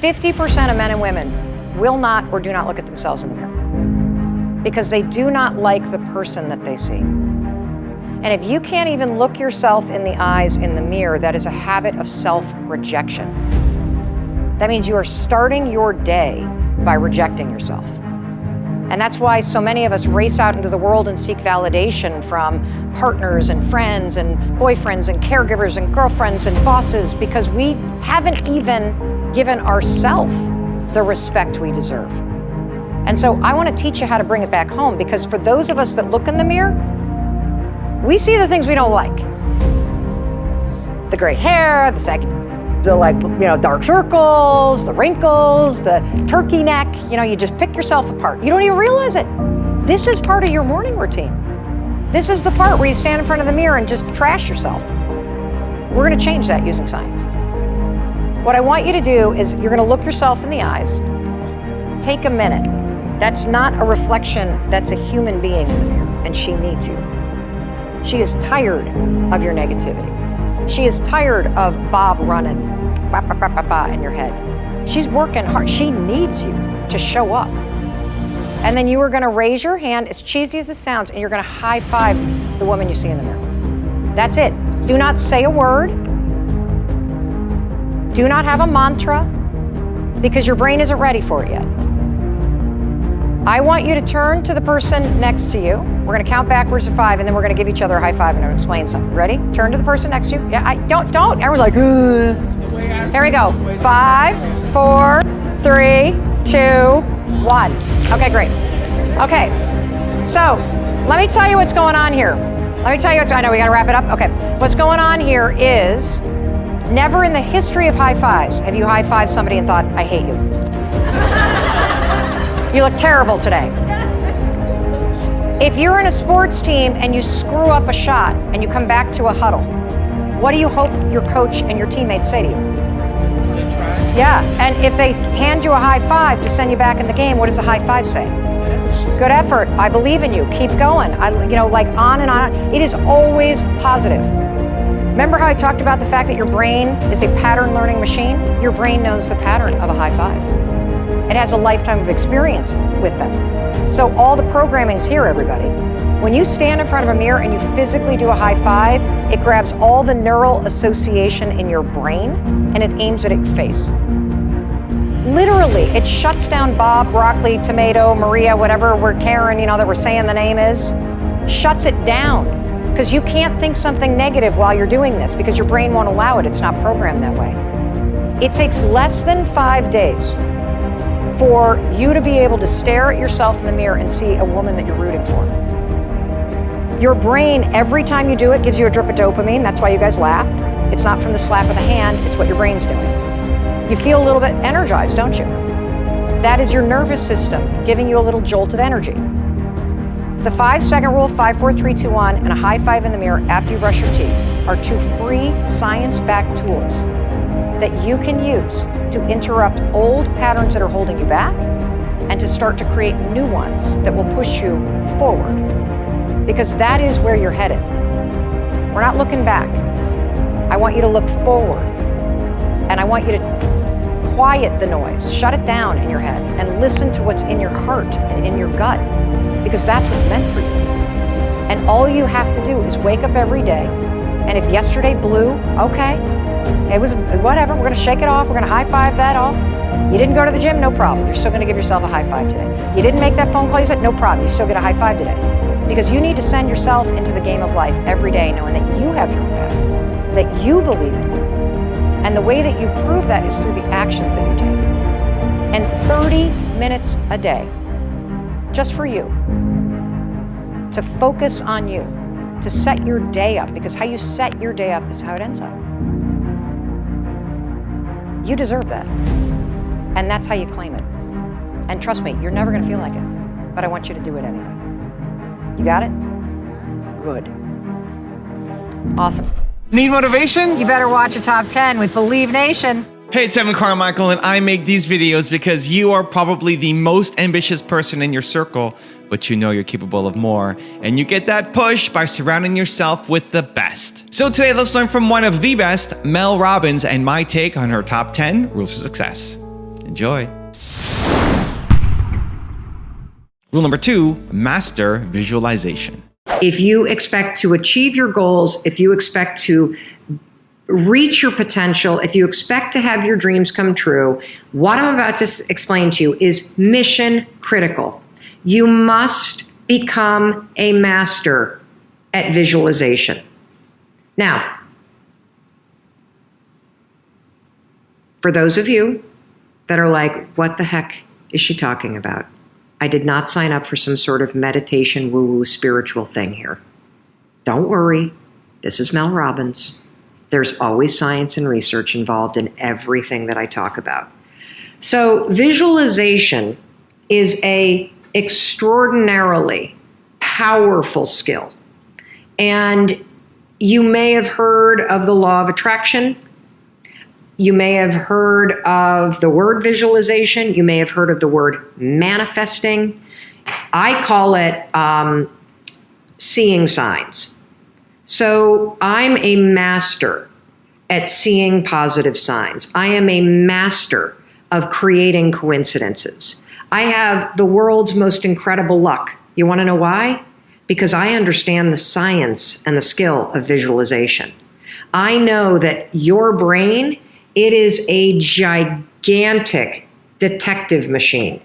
50% of men and women will not or do not look at themselves in the mirror because they do not like the person that they see. And if you can't even look yourself in the eyes in the mirror, that is a habit of self-rejection. That means you are starting your day by rejecting yourself. And that's why so many of us race out into the world and seek validation from partners and friends and boyfriends and caregivers and girlfriends and bosses, because we haven't even given ourselves the respect we deserve. And so I want to teach you how to bring it back home, because for those of us that look in the mirror, we see the things we don't like. The gray hair, the saggy, the dark circles, the wrinkles, the turkey neck. You just pick yourself apart. You don't even realize it. This is part of your morning routine. This is the part where you stand in front of the mirror and just trash yourself. We're going to change that using science. What I want you to do is you're going to look yourself in the eyes. Take a minute. That's not a reflection, that's a human being in the mirror, and she needs you. She is tired of your negativity. She is tired of Bob running in your head. She's working hard. She needs you to show up. And then you are going to raise your hand, as cheesy as it sounds, and you're going to high five the woman you see in the mirror. That's it. Do not say a word. Do not have a mantra, because your brain isn't ready for it yet. I want you to turn to the person next to you. We're going to count backwards to 5, and then we're going to give each other a high five and explain something. Ready? Turn to the person next to you. Yeah, don't. Everyone's like, ugh. Here we go. 5, 4, 3, 2, 1. Okay, great. Okay, so let me tell you what's going on here. I know we got to wrap it up. Okay, what's going on here is never in the history of high fives have you high-fived somebody and thought, I hate you. You look terrible today. If you're in a sports team and you screw up a shot and you come back to a huddle, what do you hope your coach and your teammates say to you? Yeah, and if they hand you a high five to send you back in the game, what does a high five say? Good effort. I believe in you. Keep going. Like on and on. It is always positive. Remember how I talked about the fact that your brain is a pattern learning machine? Your brain knows the pattern of a high five. It has a lifetime of experience with them. So all the programming's here, everybody. When you stand in front of a mirror and you physically do a high five, it grabs all the neural association in your brain and it aims it at your face. Literally, it shuts down Bob, broccoli, tomato, Maria, whatever we're Karen, that we're saying the name is, shuts it down. Because you can't think something negative while you're doing this, because your brain won't allow it. It's not programmed that way. It takes less than 5 days for you to be able to stare at yourself in the mirror and see a woman that you're rooting for. Your brain, every time you do it, gives you a drip of dopamine. That's why you guys laughed. It's not from the slap of the hand, it's what your brain's doing. You feel a little bit energized, don't you? That is your nervous system giving you a little jolt of energy. The 5-second rule, 5, 4, 3, 2, 1, and a high five in the mirror after you brush your teeth are 2 free science-backed tools that you can use to interrupt old patterns that are holding you back and to start to create new ones that will push you forward. Because that is where you're headed. We're not looking back. I want you to look forward. And I want you to quiet the noise, shut it down in your head, and listen to what's in your heart and in your gut, because that's what's meant for you. And all you have to do is wake up every day, and if yesterday blew, okay, it was whatever, we're gonna shake it off, we're gonna high five that off. You didn't go to the gym, no problem. You're still gonna give yourself a high five today. You didn't make that phone call, you said, no problem, you still get a high five today. Because you need to send yourself into the game of life every day knowing that you have your own path, that you believe in you. And the way that you prove that is through the actions that you take. And 30 minutes a day, just for you, to focus on you, to set your day up, because how you set your day up is how it ends up. You deserve that. And that's how you claim it. And trust me, you're never gonna feel like it, but I want you to do it anyway. You got it? Good. Awesome. Need motivation? You better watch a Top 10 with Believe Nation. Hey, it's Evan Carmichael, and I make these videos because you are probably the most ambitious person in your circle, but you know you're capable of more. And you get that push by surrounding yourself with the best. So today, let's learn from one of the best, Mel Robbins, and my take on her top 10 rules for success. Enjoy. Rule number 2, master visualization. If you expect to achieve your goals, if you expect to reach your potential, if you expect to have your dreams come true, what I'm about to explain to you is mission critical. You must become a master at visualization. Now, for those of you that are like, what the heck is she talking about? I did not sign up for some sort of meditation woo-woo spiritual thing here. Don't worry. This is Mel Robbins. There's always science and research involved in everything that I talk about. So visualization is a extraordinarily powerful skill. And you may have heard of the law of attraction. You may have heard of the word visualization. You may have heard of the word manifesting. I call it seeing signs. So I'm a master at seeing positive signs. I am a master of creating coincidences. I have the world's most incredible luck. You want to know why? Because I understand the science and the skill of visualization. I know that your brain, it is a gigantic detective machine.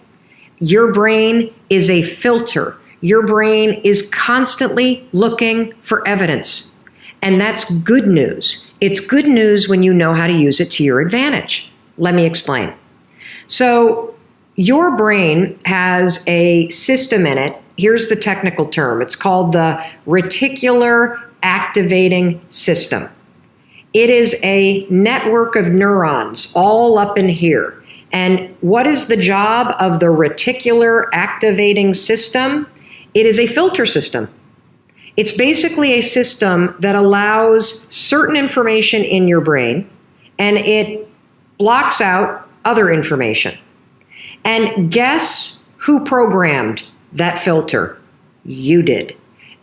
Your brain is a filter. Your brain is constantly looking for evidence. And that's good news. It's good news when you know how to use it to your advantage. Let me explain. So your brain has a system in it. Here's the technical term. It's called the reticular activating system. It is a network of neurons all up in here. And what is the job of the reticular activating system? It is a filter system. It's basically a system that allows certain information in your brain and it blocks out other information. And guess who programmed that filter? You did.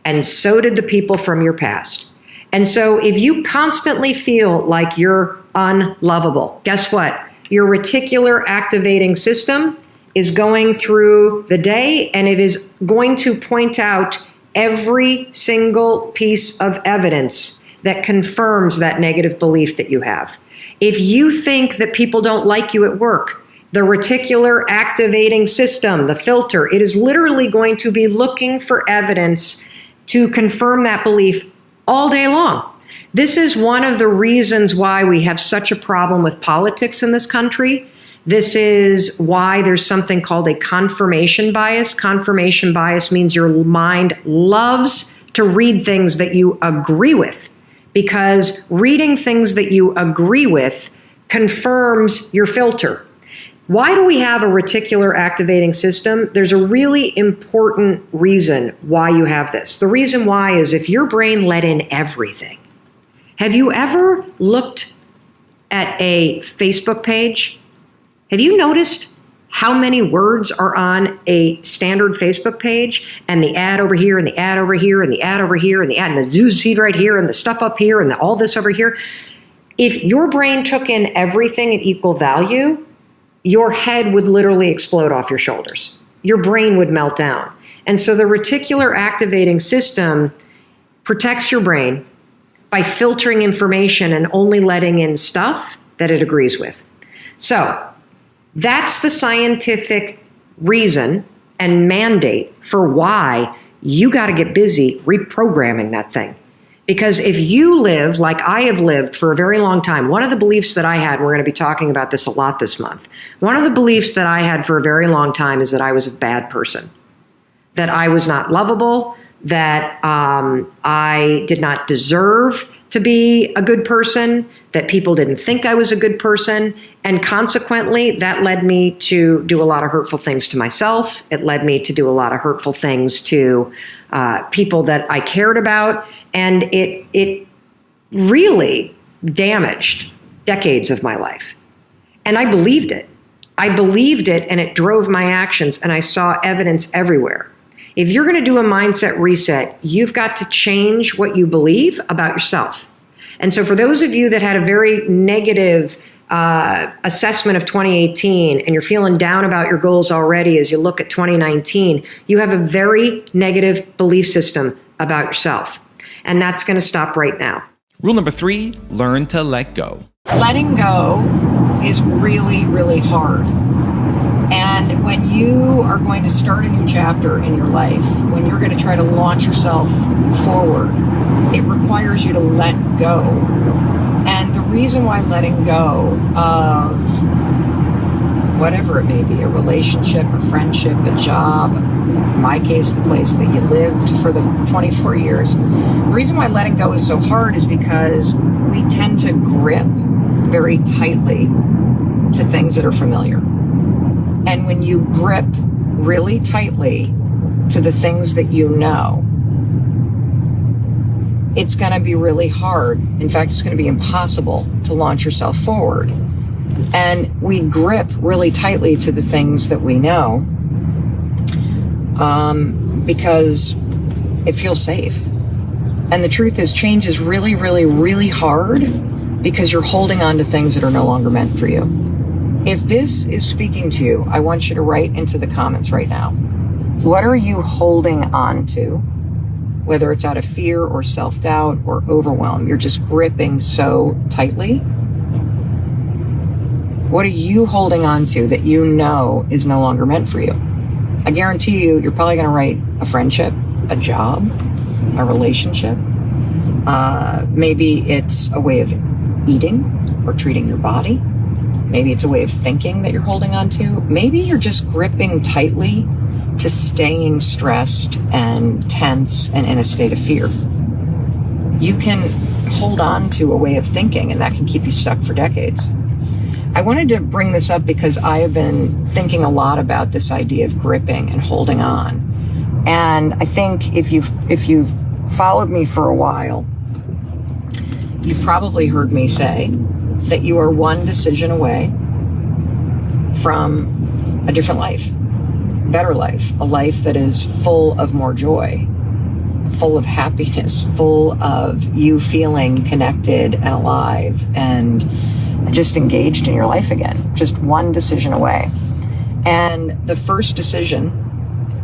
And so did the people from your past. And so if you constantly feel like you're unlovable, guess what? Your reticular activating system is going through the day and it is going to point out every single piece of evidence that confirms that negative belief that you have. If you think that people don't like you at work, the reticular activating system, the filter, it is literally going to be looking for evidence to confirm that belief all day long. This is one of the reasons why we have such a problem with politics in this country. This is why there's something called a confirmation bias. Confirmation bias means your mind loves to read things that you agree with, because reading things that you agree with confirms your filter. Why do we have a reticular activating system? There's a really important reason why you have this. The reason why is if your brain let in everything. Have you ever looked at a Facebook page? Have you noticed how many words are on a standard Facebook page, and the ad over here and the ad over here and the ad over here and the ad and the news feed right here and the stuff up here and all this over here? If your brain took in everything at equal value, your head would literally explode off your shoulders. Your brain would melt down. And so the reticular activating system protects your brain by filtering information and only letting in stuff that it agrees with. So that's the scientific reason and mandate for why you got to get busy reprogramming that thing. Because if you live like I have lived for a very long time, one of the beliefs that I had, we're going to be talking about this a lot this month, one of the beliefs that I had for a very long time is that I was a bad person, that I was not lovable, that I did not deserve to be a good person, that people didn't think I was a good person, and consequently, that led me to do a lot of hurtful things to myself. It led me to do a lot of hurtful things to people that I cared about, and it really damaged decades of my life. And I believed it. I believed it, and it drove my actions, and I saw evidence everywhere. If you're going to do a mindset reset, you've got to change what you believe about yourself. And so for those of you that had a very negative assessment of 2018 and you're feeling down about your goals already as you look at 2019, you have a very negative belief system about yourself. And that's going to stop right now. Rule number 3, learn to let go. Letting go is really, really hard. And when you are going to start a new chapter in your life, when you're going to try to launch yourself forward, it requires you to let go. And the reason why letting go of whatever it may be, a relationship, a friendship, a job, in my case, the place that you lived for the 24 years, the reason why letting go is so hard is because we tend to grip very tightly to things that are familiar. And when you grip really tightly to the things that you know, it's going to be really hard. In fact, it's going to be impossible to launch yourself forward. And we grip really tightly to the things that we know because it feels safe. And the truth is, change is really, really, really hard because you're holding on to things that are no longer meant for you. If this is speaking to you, I want you to write into the comments right now. What are you holding on to? Whether it's out of fear or self-doubt or overwhelm, you're just gripping so tightly. What are you holding on to that you know is no longer meant for you? I guarantee you, you're probably going to write a friendship, a job, a relationship. Maybe it's a way of eating or treating your body. Maybe it's a way of thinking that you're holding on to. Maybe you're just gripping tightly to staying stressed and tense and in a state of fear. You can hold on to a way of thinking, and that can keep you stuck for decades. I wanted to bring this up because I have been thinking a lot about this idea of gripping and holding on. And I think if you've followed me for a while, you've probably heard me say that you are one decision away from a different life, better life, a life that is full of more joy, full of happiness, full of you feeling connected and alive and just engaged in your life again, just one decision away. And the first decision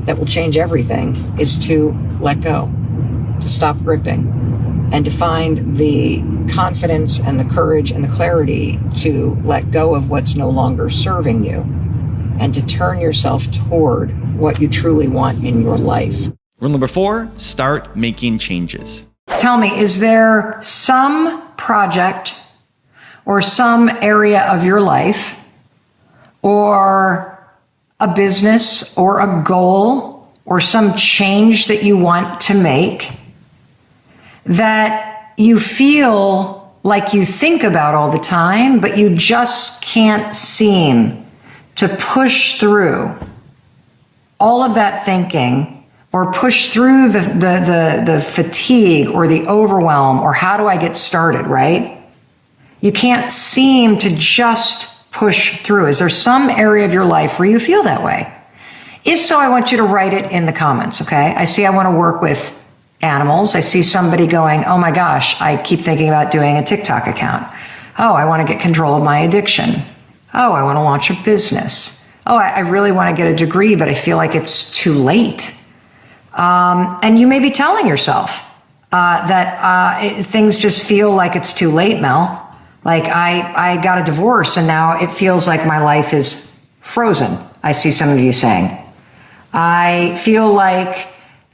that will change everything is to let go, to stop gripping, and to find the confidence and the courage and the clarity to let go of what's no longer serving you and to turn yourself toward what you truly want in your life. Rule number 4, start making changes. Tell me, is there some project or some area of your life or a business or a goal or some change that you want to make that you feel like you think about all the time, but you just can't seem to push through all of that thinking or push through the fatigue or the overwhelm or how do I get started, right? You can't seem to just push through. Is there some area of your life where you feel that way? If so, I want you to write it in the comments, okay? I see I want to work with animals. I see somebody going, oh my gosh, I keep thinking about doing a TikTok account. Oh, I want to get control of my addiction. Oh, I want to launch a business. Oh, I really want to get a degree, but I feel like it's too late. And you may be telling yourself that things just feel like it's too late, Mel. Like I got a divorce and now it feels like my life is frozen. I see some of you saying. I feel like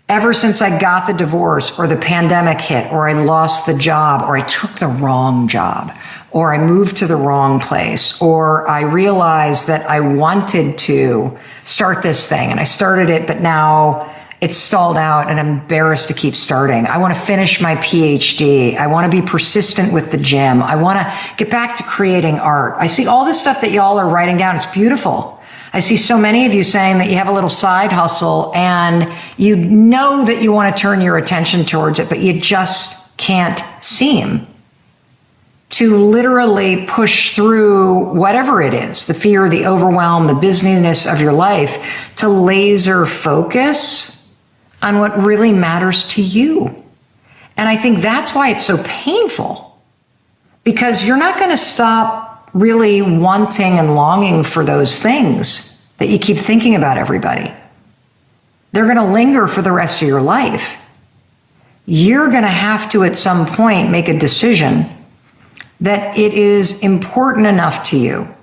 ever since I got the divorce or the pandemic hit or I lost the job or I took the wrong job or I moved to the wrong place or I realized that I wanted to start this thing and I started it, but now it's stalled out and I'm embarrassed to keep starting. I want to finish my PhD. I want to be persistent with the gym. I want to get back to creating art. I see all this stuff that y'all are writing down. It's beautiful. I see so many of you saying that you have a little side hustle and you know that you want to turn your attention towards it, but you just can't seem to literally push through whatever it is, the fear, the overwhelm, the busyness of your life, to laser focus on what really matters to you. And I think that's why it's so painful, because you're not going to stop really wanting and longing for those things that you keep thinking about everybody. They're going to linger for the rest of your life. You're going to have to, at some point, make a decision that it is important enough to you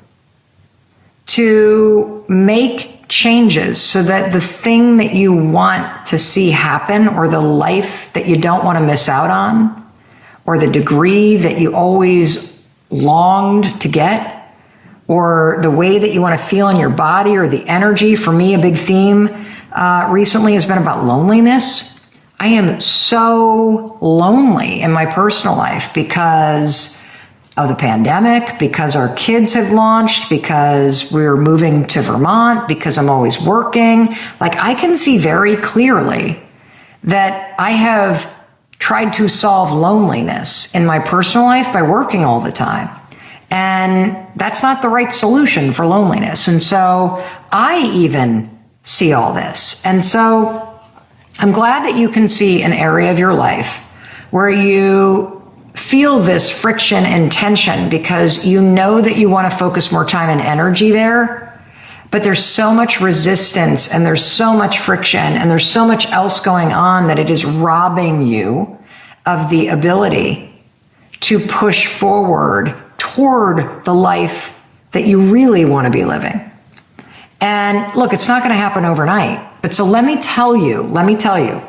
to make changes so that the thing that you want to see happen, or the life that you don't want to miss out on, or the degree that you always longed to get, or the way that you want to feel in your body, or the energy. For me, a big theme recently has been about loneliness. I am so lonely in my personal life because of the pandemic, because our kids have launched, because we're moving to Vermont, because I'm always working. Like, I can see very clearly that I have tried to solve loneliness in my personal life by working all the time. And that's not the right solution for loneliness. And so I even see all this. And so I'm glad that you can see an area of your life where you feel this friction and tension because you know that you want to focus more time and energy there, but there's so much resistance and there's so much friction and there's so much else going on that it is robbing you of the ability to push forward toward the life that you really want to be living. And look, it's not going to happen overnight, but so let me tell you,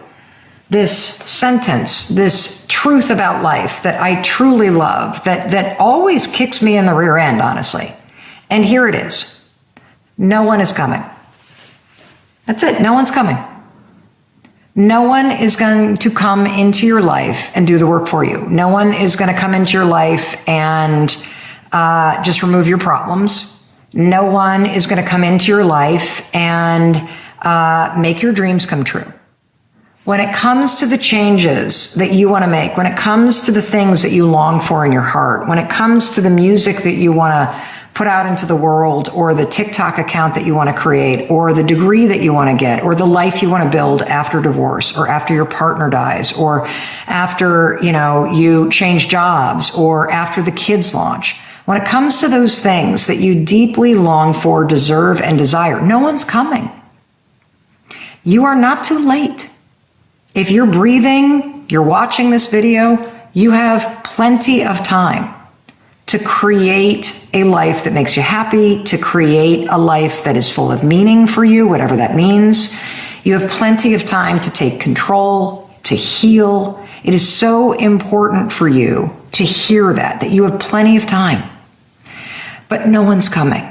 this sentence, this truth about life that I truly love, that always kicks me in the rear end, honestly. And here it is. No one is coming. That's it. No one's coming. No one is going to come into your life and do the work for you. No one is going to come into your life and just remove your problems. No one is going to come into your life and make your dreams come true. When it comes to the changes that you want to make, when it comes to the things that you long for in your heart, when it comes to the music that you want to put out into the world, or the TikTok account that you want to create, or the degree that you want to get, or the life you want to build after divorce, or after your partner dies, or after, you change jobs, or after the kids launch. When it comes to those things that you deeply long for, deserve, and desire, no one's coming. You are not too late. If you're breathing, you're watching this video, you have plenty of time to create a life that makes you happy, to create a life that is full of meaning for you, whatever that means. You have plenty of time to take control, to heal. It is so important for you to hear that you have plenty of time. But no one's coming.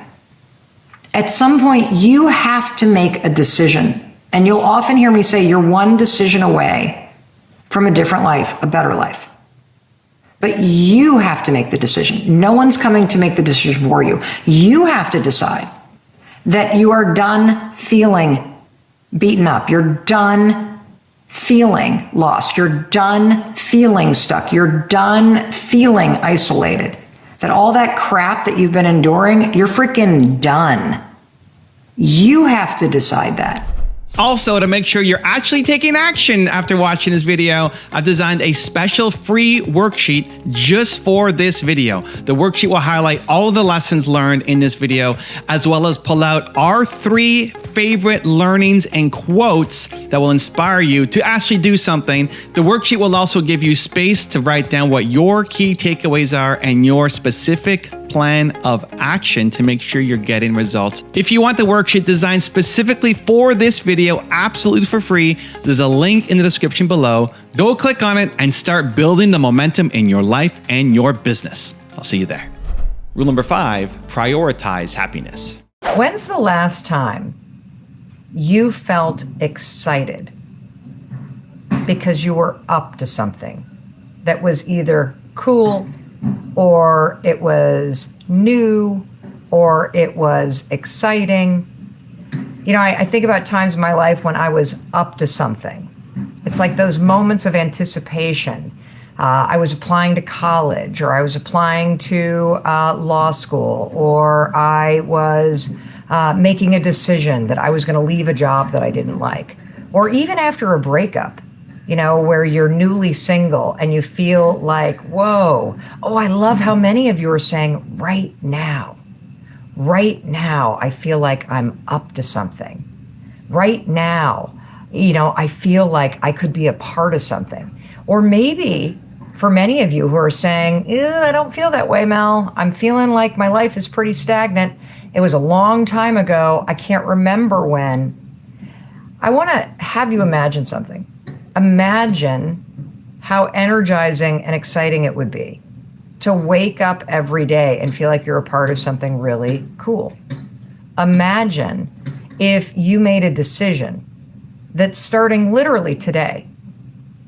At some point, you have to make a decision. And you'll often hear me say, you're one decision away from a different life, a better life. But you have to make the decision. No one's coming to make the decision for you. You have to decide that you are done feeling beaten up. You're done feeling lost. You're done feeling stuck. You're done feeling isolated. That all that crap that you've been enduring, you're freaking done. You have to decide that. Also, to make sure you're actually taking action after watching this video, I've designed a special free worksheet just for this video. The worksheet will highlight all of the lessons learned in this video, as well as pull out our 3 favorite learnings and quotes that will inspire you to actually do something. The worksheet will also give you space to write down what your key takeaways are and your specific plan of action to make sure you're getting results. If you want the worksheet designed specifically for this video, absolutely for free, there's a link in the description below. Go click on it and start building the momentum in your life and your business. I'll see you there. Rule number 5, prioritize happiness. When's the last time you felt excited because you were up to something that was either cool, or it was new, or it was exciting? I think about times in my life when I was up to something. It's like those moments of anticipation. I was applying to college, or I was applying to law school, or I was making a decision that I was going to leave a job that I didn't like, or even after a breakup. where you're newly single and you feel like, whoa, oh, I love how many of you are saying right now, I feel like I'm up to something. Right now, I feel like I could be a part of something. Or maybe for many of you who are saying, I don't feel that way, Mel. I'm feeling like my life is pretty stagnant. It was a long time ago. I can't remember when. I want to have you imagine something. Imagine how energizing and exciting it would be to wake up every day and feel like you're a part of something really cool. Imagine if you made a decision that starting literally today,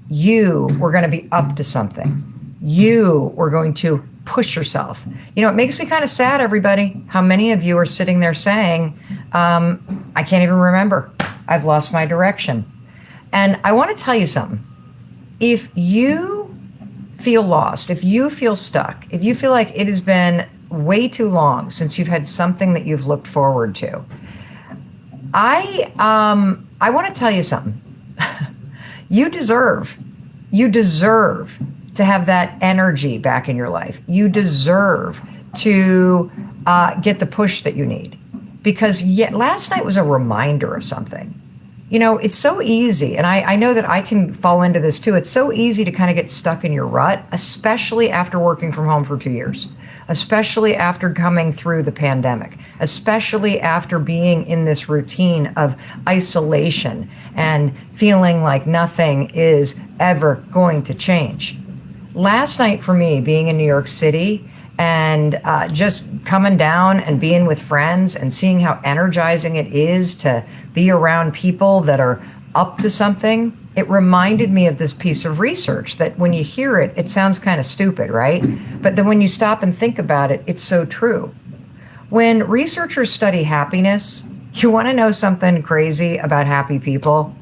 you were going to be up to something. You were going to push yourself. It makes me kind of sad, everybody, how many of you are sitting there saying, I can't even remember. I've lost my direction. And I want to tell you something. If you feel lost, if you feel stuck, if you feel like it has been way too long since you've had something that you've looked forward to, I want to tell you something. You deserve to have that energy back in your life. You deserve to get the push that you need. Because last night was a reminder of something. It's so easy, and I know that I can fall into this too. It's so easy to kind of get stuck in your rut, especially after working from home for 2 years, especially after coming through the pandemic, especially after being in this routine of isolation and feeling like nothing is ever going to change. Last night for me, being in New York City, and just coming down and being with friends and seeing how energizing it is to be around people that are up to something, it reminded me of this piece of research that when you hear it, it sounds kind of stupid, right? But then when you stop and think about it, it's so true. When researchers study happiness, you want to know something crazy about happy people?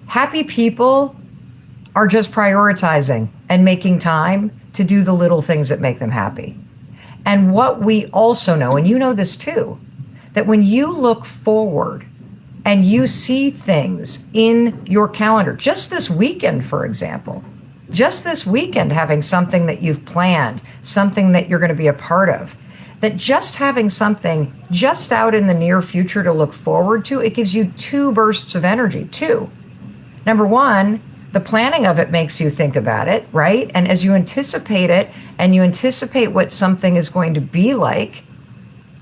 Happy people are just prioritizing and making time to do the little things that make them happy. And what we also know, and you know this too, that when you look forward and you see things in your calendar, just this weekend, for example, just this weekend having something that you've planned, something that you're going to be a part of, that just having something just out in the near future to look forward to, it gives you 2 bursts of energy. 2. Number 1, the planning of it makes you think about it, right? And as you anticipate it and you anticipate what something is going to be like,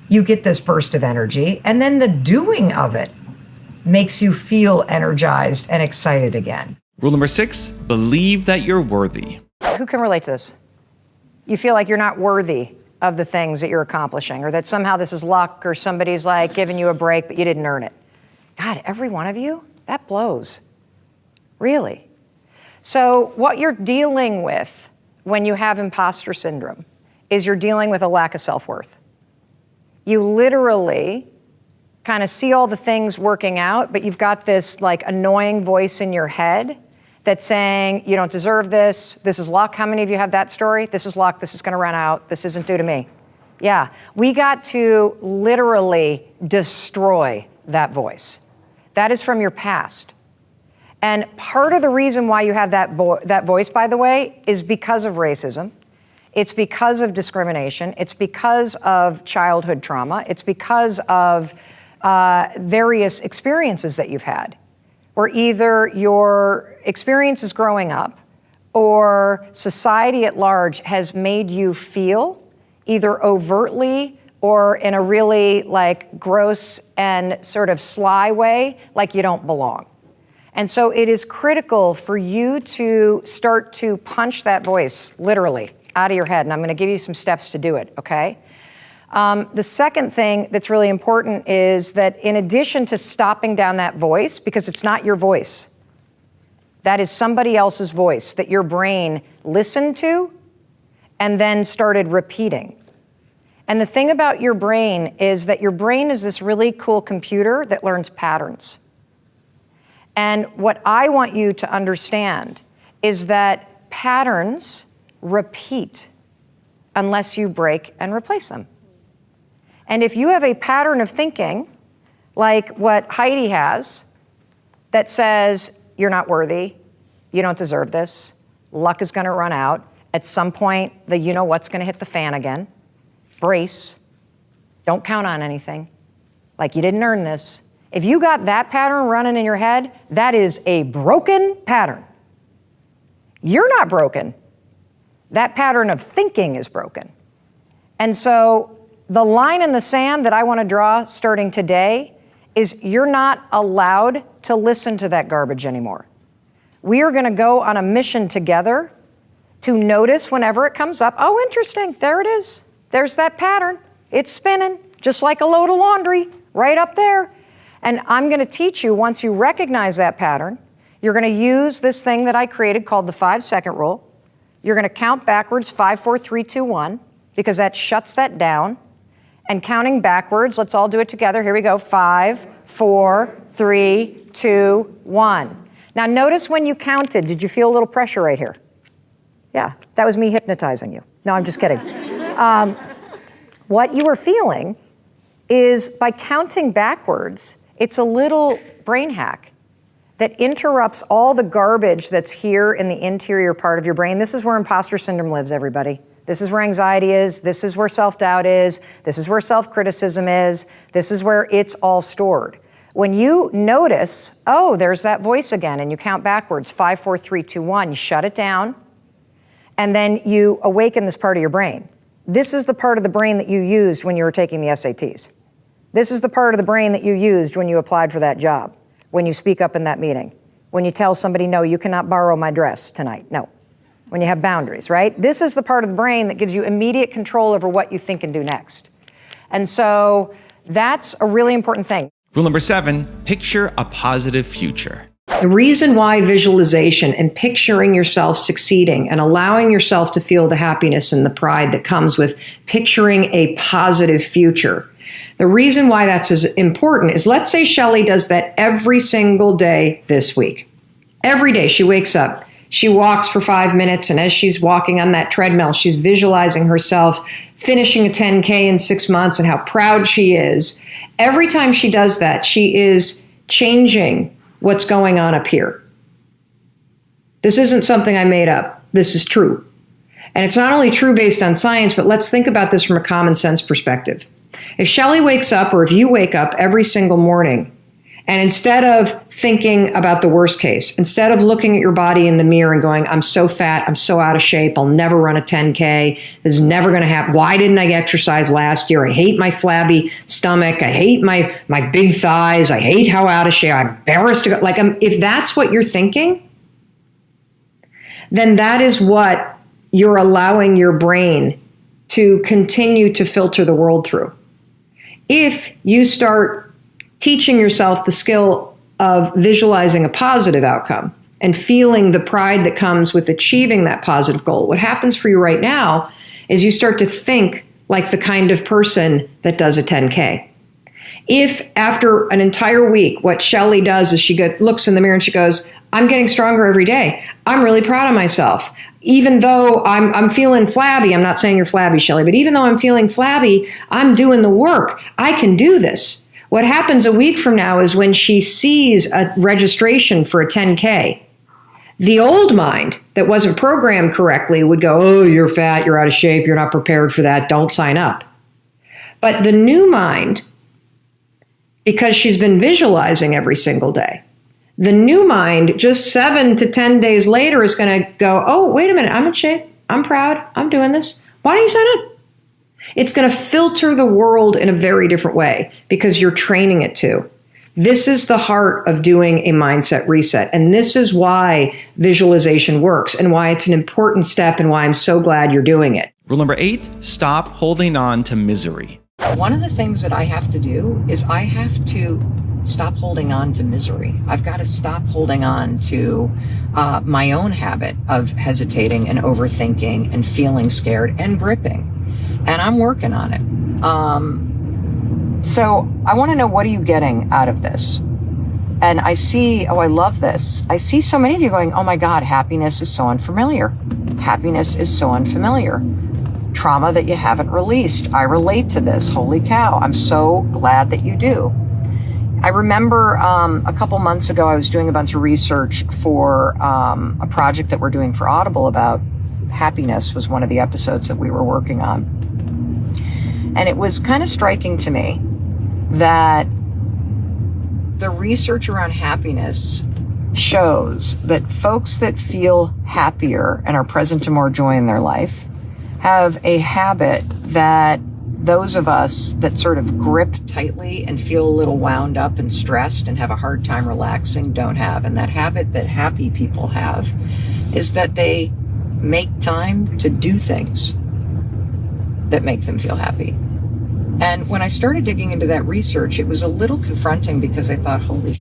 you get this burst of energy. And then the doing of it makes you feel energized and excited again. Rule number 6, believe that you're worthy. Who can relate to this? You feel like you're not worthy of the things that you're accomplishing, or that somehow this is luck, or somebody's like giving you a break, but you didn't earn it. God, every one of you, that blows. Really. So what you're dealing with when you have imposter syndrome is you're dealing with a lack of self-worth. You literally kind of see all the things working out, but you've got this like annoying voice in your head that's saying, you don't deserve this. This is luck. How many of you have that story? This is luck. This is going to run out. This isn't due to me. Yeah, we got to literally destroy that voice. That is from your past. And part of the reason why you have that voice, by the way, is because of racism. It's because of discrimination. It's because of childhood trauma. It's because of various experiences that you've had, where either your experiences growing up or society at large has made you feel either overtly or in a really like gross and sort of sly way like you don't belong. And so it is critical for you to start to punch that voice literally out of your head. And I'm going to give you some steps to do it, okay? The second thing that's really important is that in addition to stopping down that voice, because it's not your voice, that is somebody else's voice that your brain listened to and then started repeating. And the thing about your brain is that your brain is this really cool computer that learns patterns. And what I want you to understand is that patterns repeat unless you break and replace them. And if you have a pattern of thinking, like what Heidi has, that says you're not worthy, You don't deserve this. Luck is going to run out. At some point, the you know what's going to hit the fan again. Brace. Don't count on anything. Like you didn't earn this. If you got that pattern running in your head, that is a broken pattern. You're not broken. That pattern of thinking is broken. And so the line in the sand that I want to draw starting today is you're not allowed to listen to that garbage anymore. We are going to go on a mission together to notice whenever it comes up. Oh, interesting. There it is. There's that pattern. It's spinning just like a load of laundry right up there. And I'm going to teach you, once you recognize that pattern, you're going to use this thing that I created called the 5-second rule. You're going to count backwards 5, 4, 3, 2, 1, because that shuts that down. And counting backwards, let's all do it together. Here we go. 5, 4, 3, 2, 1. Now notice when you counted, did you feel a little pressure right here? Yeah, that was me hypnotizing you. No, I'm just kidding. What you were feeling is by counting backwards, it's a little brain hack that interrupts all the garbage that's here in the interior part of your brain. This is where imposter syndrome lives, everybody. This is where anxiety is. This is where self-doubt is. This is where self-criticism is. This is where it's all stored. When you notice, oh, there's that voice again, and you count backwards, 5, 4, 3, 2, 1, you shut it down, and then you awaken this part of your brain. This is the part of the brain that you used when you were taking the SATs. This is the part of the brain that you used when you applied for that job, when you speak up in that meeting, when you tell somebody, no, you cannot borrow my dress tonight. No. When you have boundaries, right? This is the part of the brain that gives you immediate control over what you think and do next. And so that's a really important thing. Rule number 7, picture a positive future. The reason why visualization and picturing yourself succeeding and allowing yourself to feel the happiness and the pride that comes with picturing a positive future, the reason why that's as important is, let's say Shelly does that every single day this week. Every day she wakes up, she walks for 5 minutes, and as she's walking on that treadmill, she's visualizing herself finishing a 10K in 6 months and how proud she is. Every time she does that, she is changing what's going on up here. This isn't something I made up. This is true. And it's not only true based on science, but let's think about this from a common sense perspective. If Shelly wakes up, or if you wake up every single morning, and instead of thinking about the worst case, instead of looking at your body in the mirror and going, I'm so fat, I'm so out of shape, I'll never run a 10K, this is never going to happen. Why didn't I exercise last year? I hate my flabby stomach. I hate my big thighs. I hate how out of shape. I'm embarrassed to go. If that's what you're thinking, then that is what you're allowing your brain to continue to filter the world through. If you start teaching yourself the skill of visualizing a positive outcome and feeling the pride that comes with achieving that positive goal, what happens for you right now is you start to think like the kind of person that does a 10K. If after an entire week, what Shelly does is she looks in the mirror and she goes, I'm getting stronger every day. I'm really proud of myself. Even though I'm feeling flabby, I'm not saying you're flabby, Shelly, but even though I'm feeling flabby, I'm doing the work. I can do this. What happens a week from now is when she sees a registration for a 10K, the old mind that wasn't programmed correctly would go, oh, you're fat, you're out of shape, you're not prepared for that, don't sign up. But the new mind, because she's been visualizing every single day, the new mind just 7 to 10 days later is going to go, oh, wait a minute, I'm in shape, I'm proud, I'm doing this. Why don't you sign up? It's going to filter the world in a very different way because you're training it to. This is the heart of doing a mindset reset. And this is why visualization works and why it's an important step and why I'm so glad you're doing it. Rule number 8, stop holding on to misery. One of the things that I have to do is I have to stop holding on to misery. I've got to stop holding on to my own habit of hesitating and overthinking and feeling scared and gripping. And I'm working on it. So I want to know, what are you getting out of this? And I see, oh, I love this. I see so many of you going, oh my God, happiness is so unfamiliar. Happiness is so unfamiliar. Trauma that you haven't released. I relate to this. Holy cow. I'm so glad that you do. I remember a couple months ago, I was doing a bunch of research for a project that we're doing for Audible about happiness, was one of the episodes that we were working on. And it was kind of striking to me that the research around happiness shows that folks that feel happier and are present to more joy in their life have a habit that those of us that sort of grip tightly and feel a little wound up and stressed and have a hard time relaxing don't have. And that habit that happy people have is that they make time to do things that make them feel happy. And when I started digging into that research, it was a little confronting because I thought, holy shit,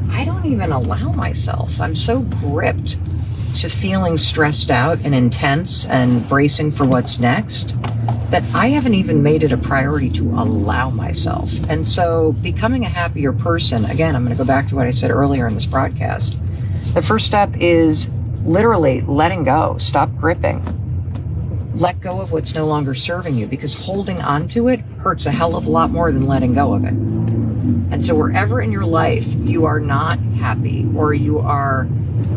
I don't even allow myself. I'm so gripped to feeling stressed out and intense and bracing for what's next that I haven't even made it a priority to allow myself. And so becoming a happier person, again, I'm going to go back to what I said earlier in this broadcast. The first step is literally letting go, stop gripping. Let go of what's no longer serving you, because holding on to it hurts a hell of a lot more than letting go of it. And so wherever in your life you are not happy, or you are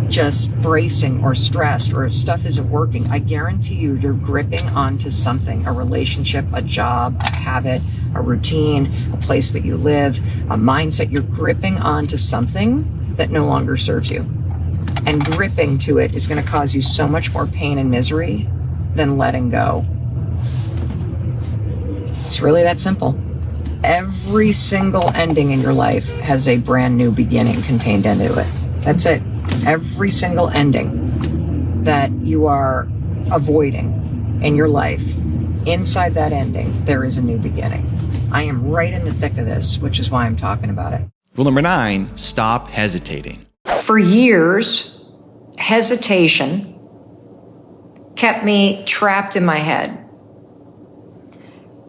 just bracing or stressed, or stuff isn't working, I guarantee you, you're gripping onto something, a relationship, a job, a habit, a routine, a place that you live, a mindset. You're gripping onto something that no longer serves you. And gripping to it is going to cause you so much more pain and misery than letting go. It's really that simple. Every single ending in your life has a brand new beginning contained into it. That's it. Every single ending that you are avoiding in your life, inside that ending, there is a new beginning. I am right in the thick of this, which is why I'm talking about it. Rule number 9, stop hesitating. For years, hesitation kept me trapped in my head.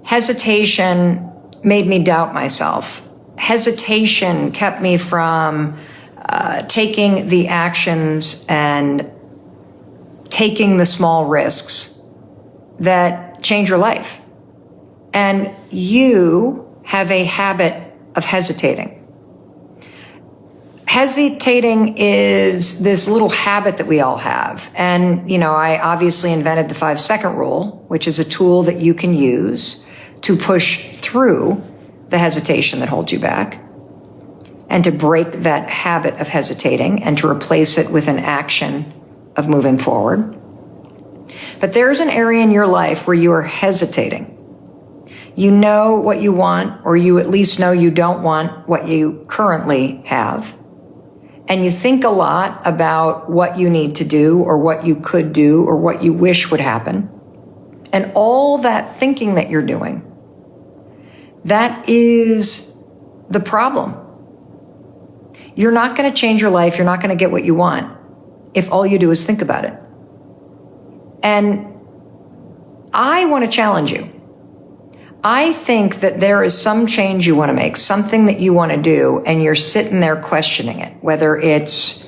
Hesitation made me doubt myself. Hesitation kept me from taking the actions and taking the small risks that change your life. And you have a habit of hesitating. Hesitating is this little habit that we all have. And, I obviously invented the 5-second rule, which is a tool that you can use to push through the hesitation that holds you back, and to break that habit of hesitating and to replace it with an action of moving forward. But there's an area in your life where you are hesitating. You know what you want, or you at least know you don't want what you currently have. And you think a lot about what you need to do, or what you could do, or what you wish would happen. And all that thinking that you're doing, that is the problem. You're not going to change your life. You're not going to get what you want if all you do is think about it. And I want to challenge you. I think that there is some change you want to make, something that you want to do, and you're sitting there questioning it, whether it's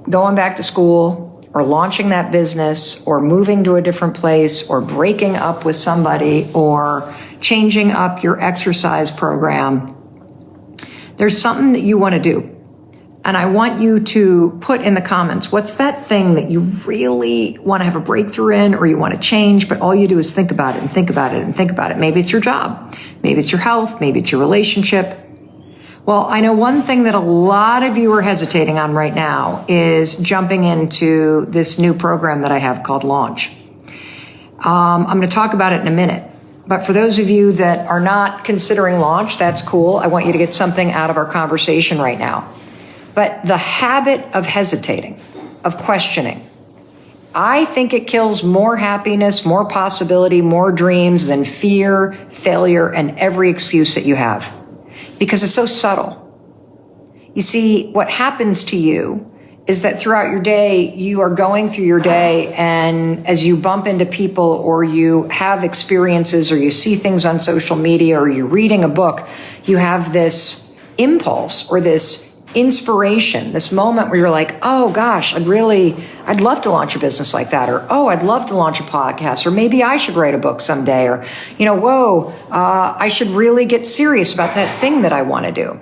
going back to school, or launching that business, or moving to a different place, or breaking up with somebody, or changing up your exercise program. There's something that you want to do. And I want you to put in the comments, what's that thing that you really want to have a breakthrough in, or you want to change, but all you do is think about it and think about it and think about it. Maybe it's your job. Maybe it's your health. Maybe it's your relationship. Well, I know one thing that a lot of you are hesitating on right now is jumping into this new program that I have called Launch. I'm going to talk about it in a minute. But for those of you that are not considering Launch, that's cool. I want you to get something out of our conversation right now. But the habit of hesitating, of questioning, I think it kills more happiness, more possibility, more dreams than fear, failure, and every excuse that you have. Because it's so subtle. You see, what happens to you is that throughout your day, you are going through your day, and as you bump into people, or you have experiences, or you see things on social media, or you're reading a book, you have this impulse or this inspiration, this moment where you're like, oh gosh, I'd love to launch a business like that, or oh, I'd love to launch a podcast, or maybe I should write a book someday, or whoa, I should really get serious about that thing that I want to do.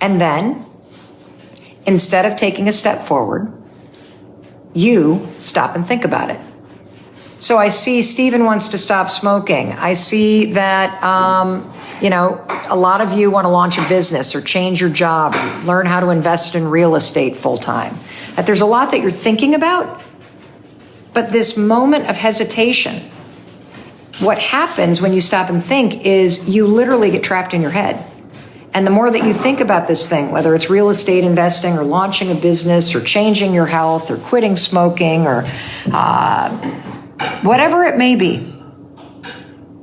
And then, instead of taking a step forward, you stop and think about it. So I see Stephen wants to stop smoking. I see that, a lot of you want to launch a business or change your job, or learn how to invest in real estate full time. That there's a lot that you're thinking about, but this moment of hesitation, what happens when you stop and think is you literally get trapped in your head. And the more that you think about this thing, whether it's real estate investing or launching a business or changing your health or quitting smoking or whatever it may be,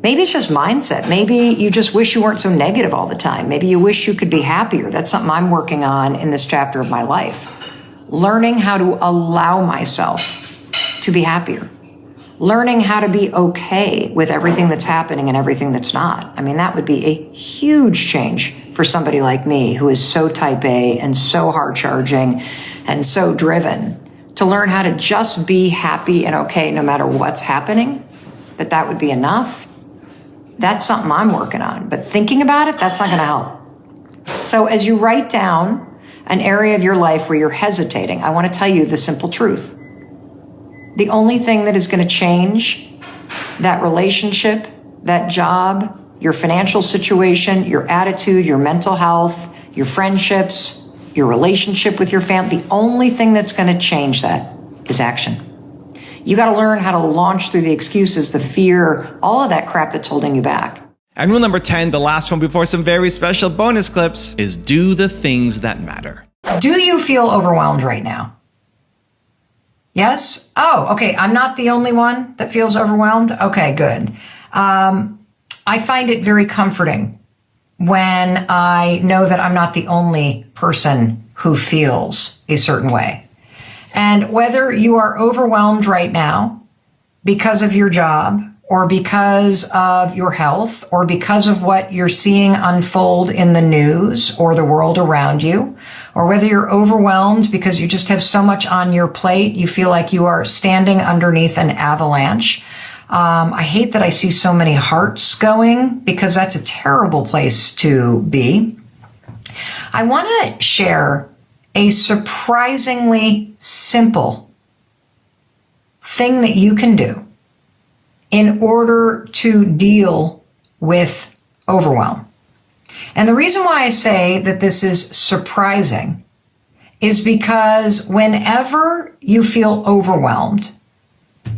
maybe it's just mindset. Maybe you just wish you weren't so negative all the time. Maybe you wish you could be happier. That's something I'm working on in this chapter of my life. Learning how to allow myself to be happier. Learning how to be okay with everything that's happening and everything that's not. I mean, that would be a huge change for somebody like me who is so type A and so hard charging and so driven. To learn how to just be happy and okay no matter what's happening, that would be enough. That's something I'm working on. But thinking about it, that's not going to help. So as you write down an area of your life where you're hesitating, I want to tell you the simple truth. The only thing that is going to change that relationship, that job, your financial situation, your attitude, your mental health, your friendships, your relationship with your family, the only thing that's going to change that is action. You got to learn how to launch through the excuses, the fear, all of that crap that's holding you back. And rule number 10, the last one before some very special bonus clips, is do the things that matter. Do you feel overwhelmed right now? Yes? Oh, okay. I'm not the only one that feels overwhelmed. Okay, good. I find it very comforting when I know that I'm not the only person who feels a certain way. And whether you are overwhelmed right now because of your job or because of your health or because of what you're seeing unfold in the news or the world around you, or whether you're overwhelmed because you just have so much on your plate, you feel like you are standing underneath an avalanche. I hate that I see so many hearts going because that's a terrible place to be. I want to share a surprisingly simple thing that you can do in order to deal with overwhelm. And the reason why I say that this is surprising is because whenever you feel overwhelmed,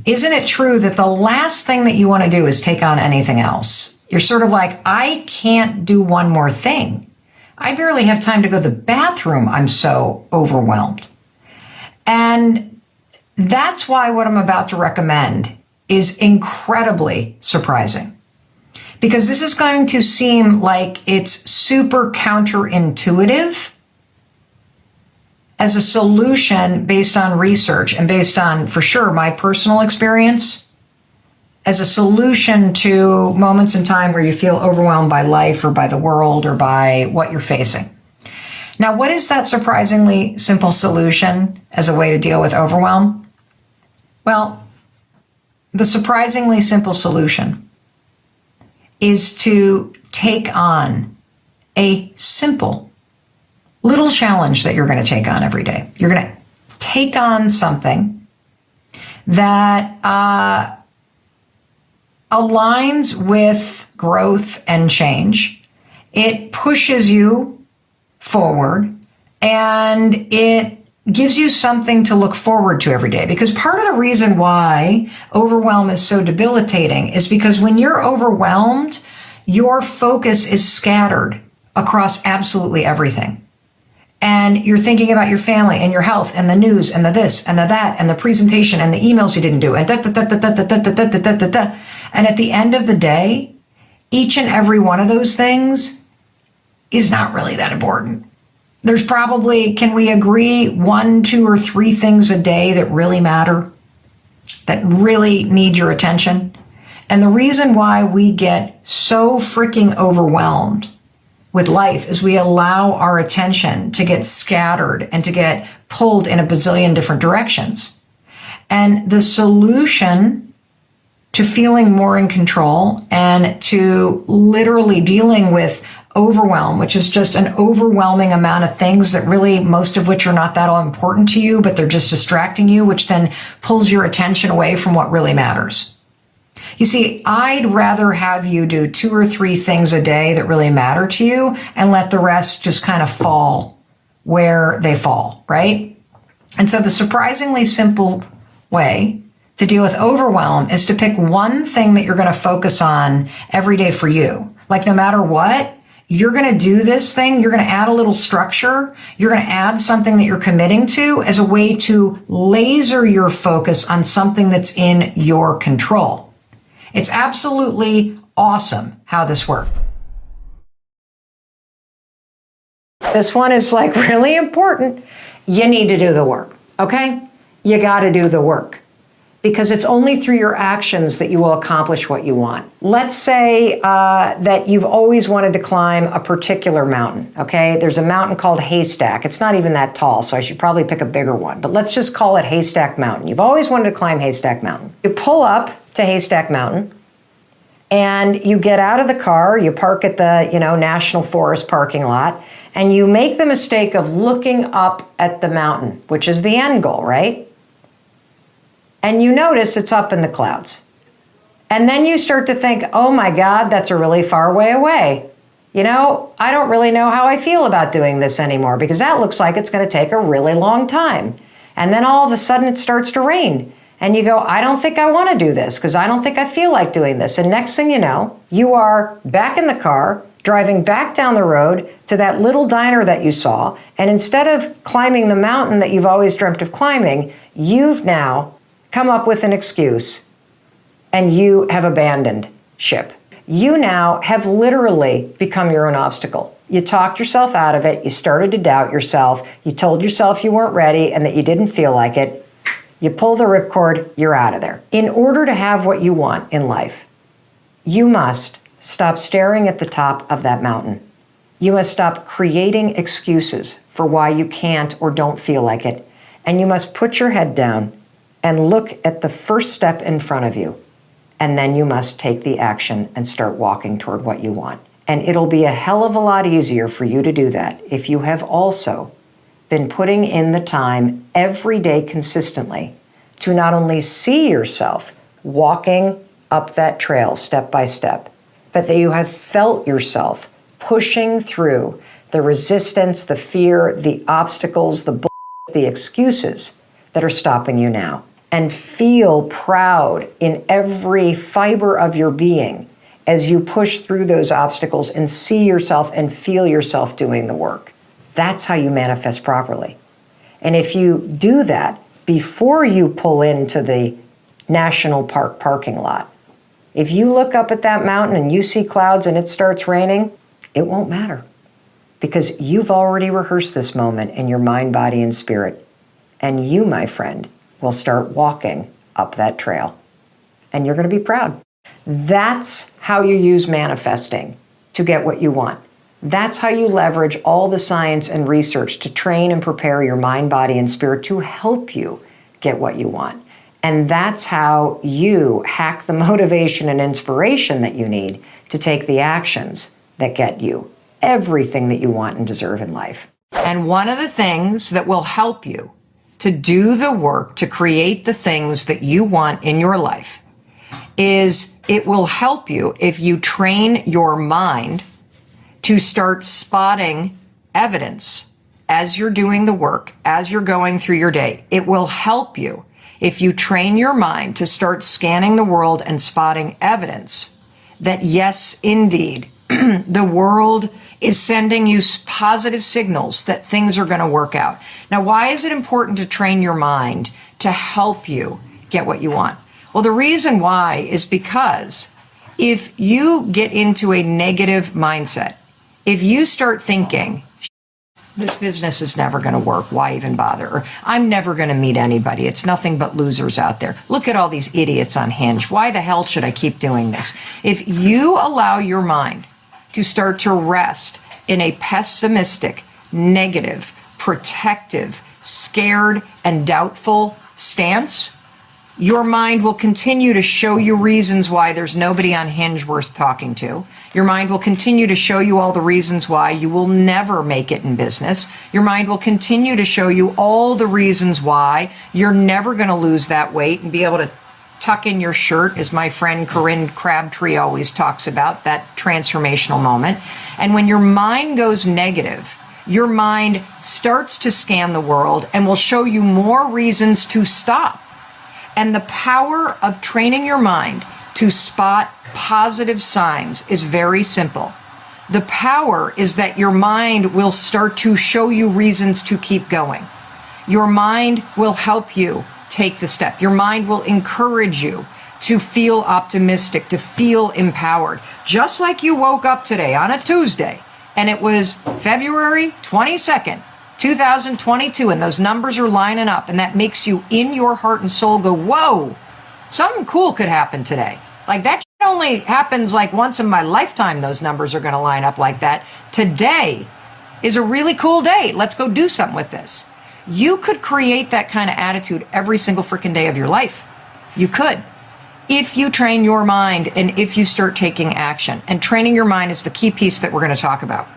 isn't it true that the last thing that you want to do is take on anything else? You're sort of like, I can't do one more thing. I barely have time to go to the bathroom. I'm so overwhelmed. And that's why what I'm about to recommend is incredibly surprising. Because this is going to seem like it's super counterintuitive as a solution based on research and based on, for sure, my personal experience, as a solution to moments in time where you feel overwhelmed by life or by the world or by what you're facing. Now, what is that surprisingly simple solution as a way to deal with overwhelm? Well, the surprisingly simple solution is to take on a simple little challenge that you're going to take on every day. You're going to take on something that aligns with growth and change. It pushes you forward and it gives you something to look forward to every day. Because part of the reason why overwhelm is so debilitating is because when you're overwhelmed, your focus is scattered across absolutely everything. And you're thinking about your family and your health and the news and the this and the that and the presentation and the emails you didn't do and da-da-da-da-da-da-da-da-da-da-da. And at the end of the day, each and every one of those things is not really that important. There's probably, can we agree, 1, 2, or 3 things a day that really matter, that really need your attention? And the reason why we get so freaking overwhelmed with life is we allow our attention to get scattered and to get pulled in a bazillion different directions. And the solution to feeling more in control and to literally dealing with overwhelm, which is just an overwhelming amount of things that really, most of which are not that all important to you, but they're just distracting you, which then pulls your attention away from what really matters. You see, I'd rather have you do 2 or 3 things a day that really matter to you and let the rest just kind of fall where they fall, right? And so the surprisingly simple way to deal with overwhelm is to pick one thing that you're going to focus on every day for you. Like no matter what, you're going to do this thing. You're going to add a little structure. You're going to add something that you're committing to as a way to laser your focus on something that's in your control. It's absolutely awesome how this works. This one is like really important. You need to do the work, okay? You got to do the work because it's only through your actions that you will accomplish what you want. Let's say that you've always wanted to climb a particular mountain, okay? There's a mountain called Haystack. It's not even that tall, so I should probably pick a bigger one, but let's just call it Haystack Mountain. You've always wanted to climb Haystack Mountain. You pull up to Haystack Mountain and you get out of the car, you park at the, National Forest parking lot, and you make the mistake of looking up at the mountain, which is the end goal, right? And you notice it's up in the clouds. And then you start to think, oh my God, that's a really far way away. I don't really know how I feel about doing this anymore because that looks like it's going to take a really long time. And then all of a sudden it starts to rain. And you go, I don't think I want to do this because I don't think I feel like doing this. And next thing you know, you are back in the car, driving back down the road to that little diner that you saw. And instead of climbing the mountain that you've always dreamt of climbing, you've now come up with an excuse and you have abandoned ship. You now have literally become your own obstacle. You talked yourself out of it. You started to doubt yourself. You told yourself you weren't ready and that you didn't feel like it. You pull the ripcord, you're out of there. In order to have what you want in life, you must stop staring at the top of that mountain. You must stop creating excuses for why you can't or don't feel like it. And you must put your head down and look at the first step in front of you. And then you must take the action and start walking toward what you want. And it'll be a hell of a lot easier for you to do that if you have also been putting in the time every day consistently to not only see yourself walking up that trail step by step, but that you have felt yourself pushing through the resistance, the fear, the obstacles, the excuses that are stopping you now. And feel proud in every fiber of your being as you push through those obstacles and see yourself and feel yourself doing the work. That's how you manifest properly. And if you do that before you pull into the national park parking lot, if you look up at that mountain and you see clouds and it starts raining, it won't matter because you've already rehearsed this moment in your mind, body, and spirit. And you, my friend, will start walking up that trail. And you're going to be proud. That's how you use manifesting to get what you want. That's how you leverage all the science and research to train and prepare your mind, body, and spirit to help you get what you want. And that's how you hack the motivation and inspiration that you need to take the actions that get you everything that you want and deserve in life. And one of the things that will help you to do the work to create the things that you want in your life is it will help you if you train your mind to start spotting evidence as you're doing the work, as you're going through your day. It will help you if you train your mind to start scanning the world and spotting evidence that yes, indeed, the world is sending you positive signals that things are going to work out. Now, why is it important to train your mind to help you get what you want? Well, the reason why is because if you get into a negative mindset, if you start thinking, this business is never going to work, why even bother? Or I'm never going to meet anybody. It's nothing but losers out there. Look at all these idiots on Hinge. Why the hell should I keep doing this? If you allow your mind to start to rest in a pessimistic, negative, protective, scared, and doubtful stance, your mind will continue to show you reasons why there's nobody on Hinge worth talking to. Your mind will continue to show you all the reasons why you will never make it in business. Your mind will continue to show you all the reasons why you're never going to lose that weight and be able to tuck in your shirt, as my friend Corinne Crabtree always talks about, that transformational moment. And when your mind goes negative, your mind starts to scan the world and will show you more reasons to stop. And the power of training your mind to spot positive signs is very simple. The power is that your mind will start to show you reasons to keep going. Your mind will help you take the step. Your mind will encourage you to feel optimistic, to feel empowered. Just like you woke up today on a Tuesday and it was February 22nd, 2022, and those numbers are lining up, and that makes you in your heart and soul go, whoa, something cool could happen today. Like that only happens like once in my lifetime, those numbers are going to line up like that. Today is a really cool day. Let's go do something with this. You could create that kind of attitude every single freaking day of your life. You could. If you train your mind and if you start taking action. And training your mind is the key piece that we're going to talk about.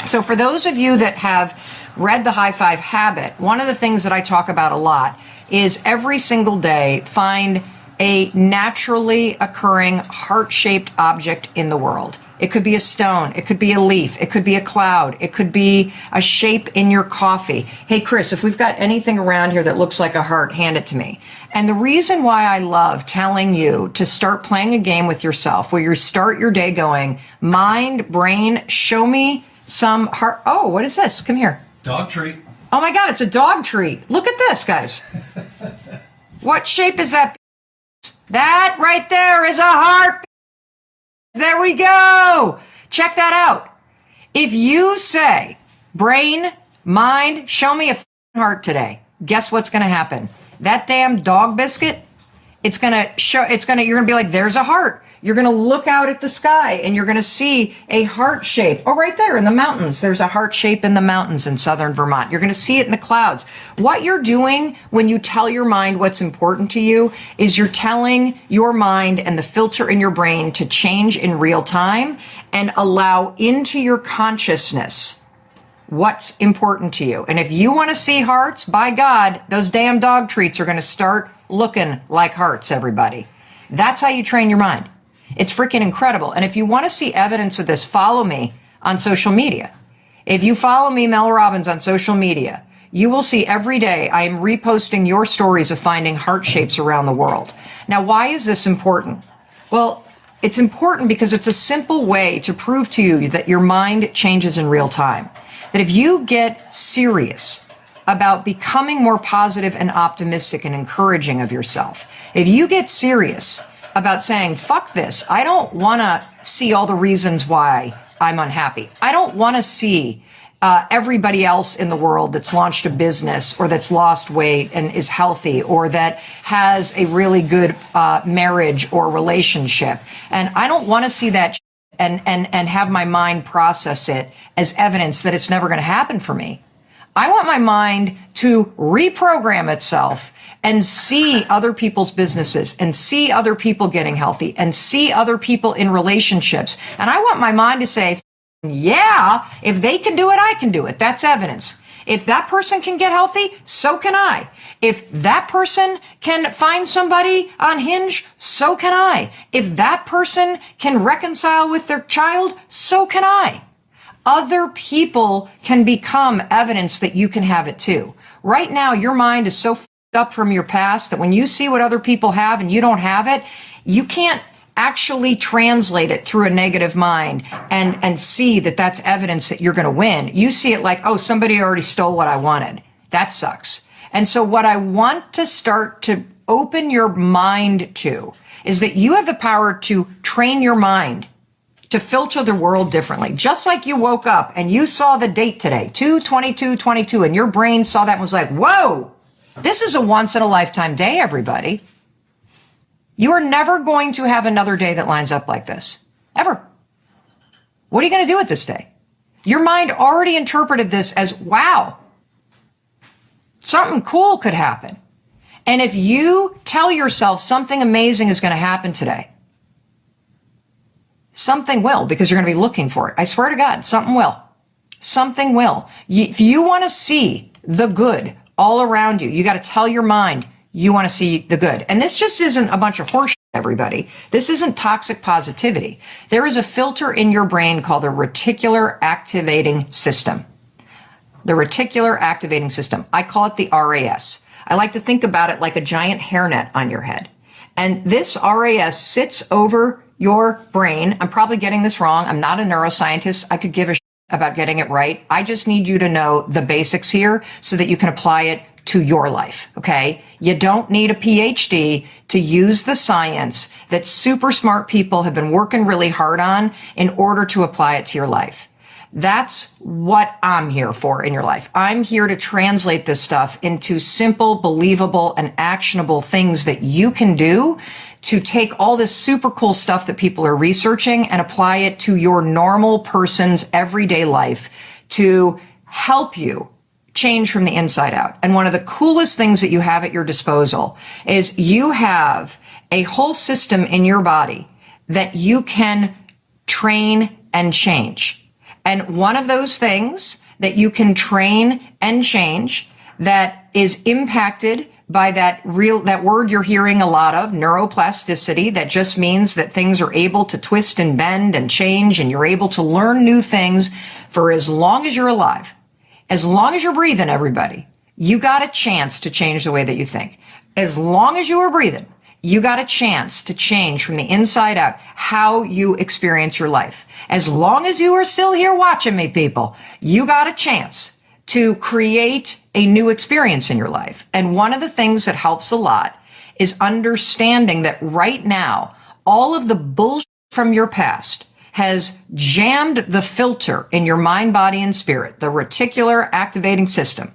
So for those of you that have read The High Five Habit, one of the things that I talk about a lot is every single day find a naturally occurring heart-shaped object in the world. It could be a stone, it could be a leaf, it could be a cloud, it could be a shape in your coffee. Hey, Chris, if we've got anything around here that looks like a heart, hand it to me. And the reason why I love telling you to start playing a game with yourself where you start your day going, mind, brain, show me some heart. Oh, what is this? Come here. Dog treat. Oh my God, it's a dog treat. Look at this, guys. What shape is that? That right there is a heart. There we go. Check that out. If you say, brain, mind, show me a heart today, guess what's going to happen? That damn dog biscuit, you're going to be like, there's a heart. You're going to look out at the sky and you're going to see a heart shape. Oh, right there in the mountains. There's a heart shape in the mountains in southern Vermont. You're going to see it in the clouds. What you're doing when you tell your mind what's important to you is you're telling your mind and the filter in your brain to change in real time and allow into your consciousness what's important to you. And if you want to see hearts, by God, those damn dog treats are going to start looking like hearts, everybody. That's how you train your mind. It's freaking incredible. And if you want to see evidence of this, follow me on social media. If you follow me, Mel Robbins, on social media, you will see every day I am reposting your stories of finding heart shapes around the world. Now, why is this important? Well, it's important because it's a simple way to prove to you that your mind changes in real time. That if you get serious about becoming more positive and optimistic and encouraging of yourself, if you get serious about saying, fuck this, I don't want to see all the reasons why I'm unhappy. I don't want to see everybody else in the world that's launched a business or that's lost weight and is healthy or that has a really good marriage or relationship. And I don't want to see that and have my mind process it as evidence that it's never going to happen for me. I want my mind to reprogram itself and see other people's businesses and see other people getting healthy and see other people in relationships. And I want my mind to say, yeah, if they can do it, I can do it. That's evidence. If that person can get healthy, so can I. If that person can find somebody on Hinge, so can I. If that person can reconcile with their child, so can I. Other people can become evidence that you can have it too. Right now, your mind is so f***ed up from your past that when you see what other people have and you don't have it, you can't actually translate it through a negative mind and see that that's evidence that you're going to win. You see it like, oh, somebody already stole what I wanted. That sucks. And so what I want to start to open your mind to is that you have the power to train your mind to filter the world differently. Just like you woke up and you saw the date today, 2/22/22, and your brain saw that and was like, whoa, this is a once in a lifetime day, everybody. You are never going to have another day that lines up like this. Ever. What are you going to do with this day? Your mind already interpreted this as, wow, something cool could happen. And if you tell yourself something amazing is going to happen today, something will, because you're going to be looking for it. I swear to God, something will. Something will. If you want to see the good all around you, you got to tell your mind you want to see the good. And this just isn't a bunch of horseshit, everybody. This isn't toxic positivity. There is a filter in your brain called the reticular activating system. The reticular activating system. I call it the RAS. I like to think about it like a giant hairnet on your head. And this RAS sits over your brain. I'm probably getting this wrong. I'm not a neuroscientist. I could give a shit about getting it right. I just need you to know the basics here so that you can apply it to your life, okay? You don't need a PhD to use the science that super smart people have been working really hard on in order to apply it to your life. That's what I'm here for in your life. I'm here to translate this stuff into simple, believable, and actionable things that you can do to take all this super cool stuff that people are researching and apply it to your normal person's everyday life to help you change from the inside out. And one of the coolest things that you have at your disposal is you have a whole system in your body that you can train and change. And one of those things that you can train and change that is impacted by that word you're hearing a lot of, neuroplasticity, that just means that things are able to twist and bend and change, and you're able to learn new things for as long as you're alive. As long as you're breathing, everybody, you got a chance to change the way that you think. As long as you are breathing, you got a chance to change from the inside out how you experience your life. As long as you are still here watching me, people, you got a chance to create a new experience in your life. And one of the things that helps a lot is understanding that right now, all of the bullshit from your past has jammed the filter in your mind, body, and spirit, the reticular activating system.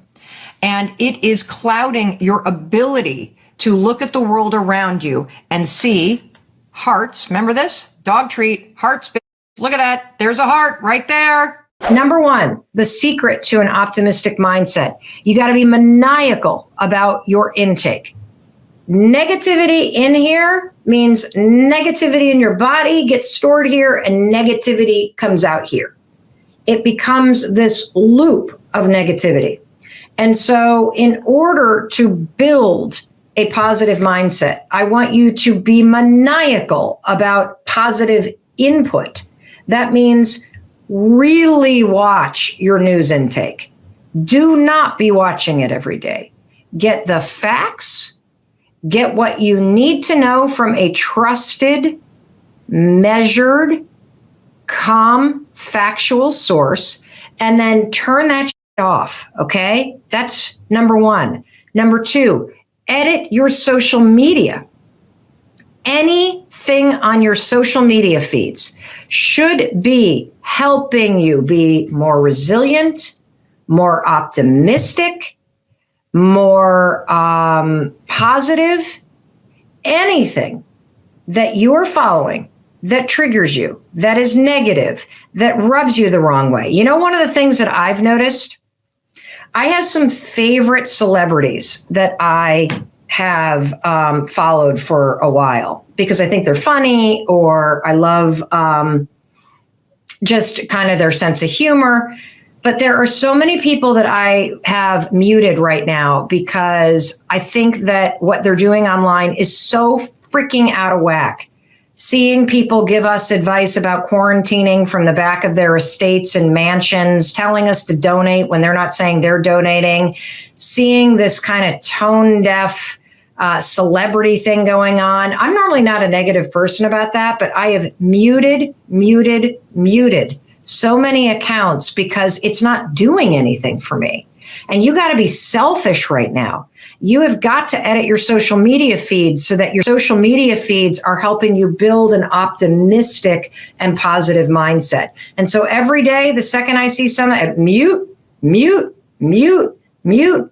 And it is clouding your ability to look at the world around you and see hearts. Remember this? Dog treat, hearts. Look at that. There's a heart right there. Number one, the secret to an optimistic mindset. You got to be maniacal about your intake. Negativity in here means negativity in your body gets stored here and negativity comes out here. It becomes this loop of negativity. And so in order to build a positive mindset, I want you to be maniacal about positive input. That means really watch your news intake. Do not be watching it every day. Get the facts. Get what you need to know from a trusted, measured, calm, factual source, and then turn that shit off, okay? That's number one. Number two, edit your social media. Anything on your social media feeds should be helping you be more resilient, more optimistic, more positive. Anything that you're following that triggers you, that is negative, that rubs you the wrong way. You know, one of the things that I've noticed, I have some favorite celebrities that I have followed for a while because I think they're funny, or I love just kind of their sense of humor. But there are so many people that I have muted right now because I think that what they're doing online is so freaking out of whack. Seeing people give us advice about quarantining from the back of their estates and mansions, telling us to donate when they're not saying they're donating, seeing this kind of tone deaf celebrity thing going on. I'm normally not a negative person about that, but I have muted so many accounts because it's not doing anything for me. And you got to be selfish right now. You have got to edit your social media feeds so that your social media feeds are helping you build an optimistic and positive mindset. And so every day, the second I see something, mute,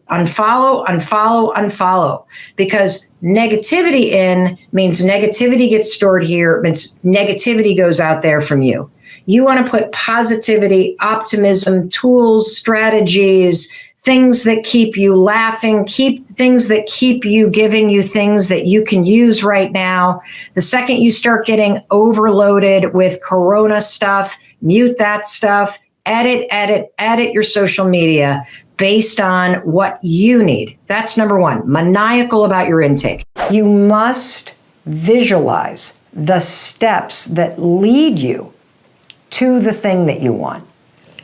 unfollow, because Negativity in means negativity gets stored here, means negativity goes out there from you. You want to put positivity, optimism, tools, strategies, things that keep you laughing, things that keep you giving you things that you can use right now. The second you start getting overloaded with Corona stuff, mute that stuff, edit your social media based on what you need. That's number one, maniacal about your intake. You must visualize the steps that lead you to the thing that you want,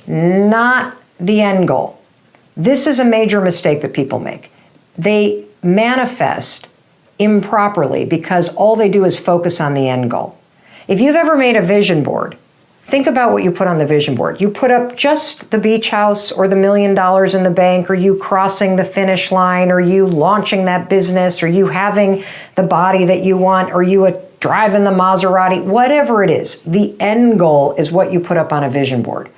not the end goal. This is a major mistake that people make. They manifest improperly because all they do is focus on the end goal. If you've ever made a vision board, think about what you put on the vision board. You put up just the beach house or the $1 million in the bank, or you crossing the finish line, or you launching that business, or you having the body that you want, or you driving the Maserati, whatever it is. The end goal is what you put up on a vision board.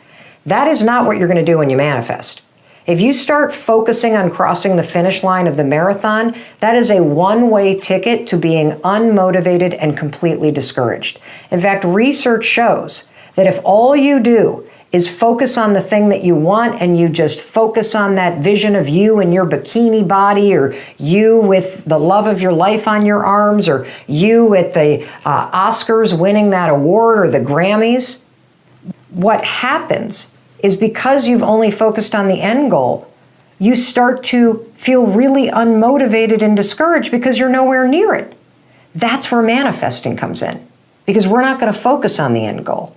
That is not what you're going to do when you manifest. If you start focusing on crossing the finish line of the marathon, that is a one-way ticket to being unmotivated and completely discouraged. In fact, research shows that if all you do is focus on the thing that you want, and you just focus on that vision of you and your bikini body, or you with the love of your life on your arms, or you at the Oscars winning that award, or the Grammys, what happens is because you've only focused on the end goal, you start to feel really unmotivated and discouraged because you're nowhere near it. That's where manifesting comes in, because we're not going to focus on the end goal.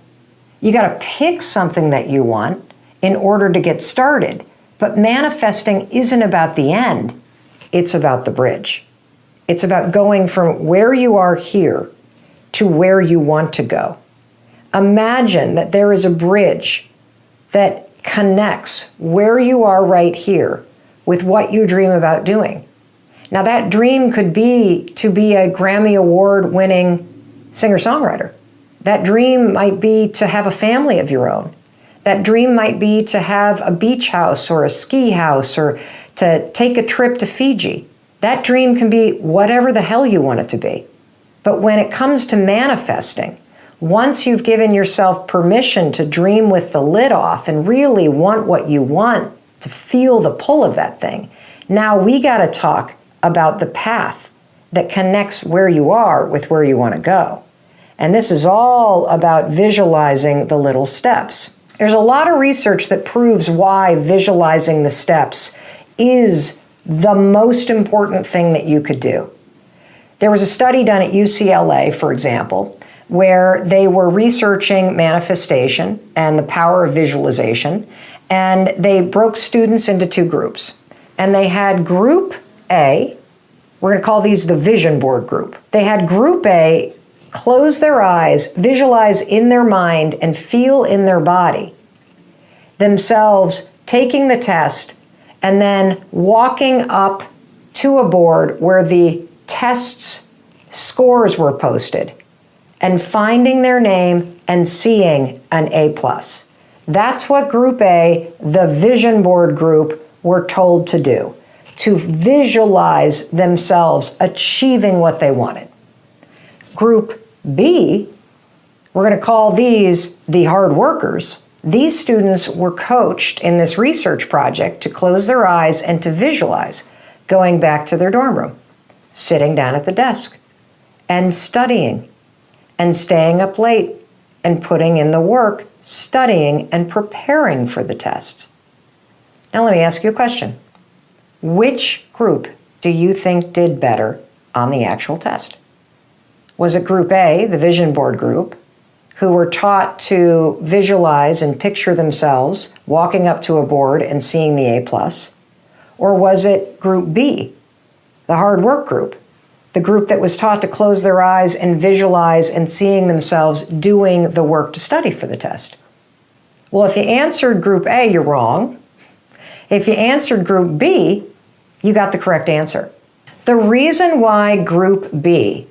You got to pick something that you want in order to get started. But manifesting isn't about the end. It's about the bridge. It's about going from where you are here to where you want to go. Imagine that there is a bridge that connects where you are right here with what you dream about doing. Now, that dream could be to be a Grammy Award winning singer-songwriter. That dream might be to have a family of your own. That dream might be to have a beach house or a ski house, or to take a trip to Fiji. That dream can be whatever the hell you want it to be. But when it comes to manifesting, once you've given yourself permission to dream with the lid off and really want what you want, to feel the pull of that thing, now we got to talk about the path that connects where you are with where you want to go. And this is all about visualizing the little steps. There's a lot of research that proves why visualizing the steps is the most important thing that you could do. There was a study done at UCLA, for example, where they were researching manifestation and the power of visualization, and they broke students into two groups. And they had Group A, we're going to call these the vision board group. They had Group A close their eyes, visualize in their mind, and feel in their body themselves taking the test, and then walking up to a board where the test's scores were posted, and finding their name and seeing an A+. That's what Group A, the vision board group, were told to do, to visualize themselves achieving what they wanted. Group B, we're going to call these the hard workers. These students were coached in this research project to close their eyes and to visualize going back to their dorm room, sitting down at the desk, and studying, and staying up late, and putting in the work, studying and preparing for the tests. Now let me ask you a question. Which group do you think did better on the actual test? Was it Group A, the vision board group, who were taught to visualize and picture themselves walking up to a board and seeing the A+? Or was it Group B, the hard work group, the group that was taught to close their eyes and visualize and seeing themselves doing the work to study for the test? Well, if you answered Group A, you're wrong. If you answered Group B, you got the correct answer. The reason why Group B,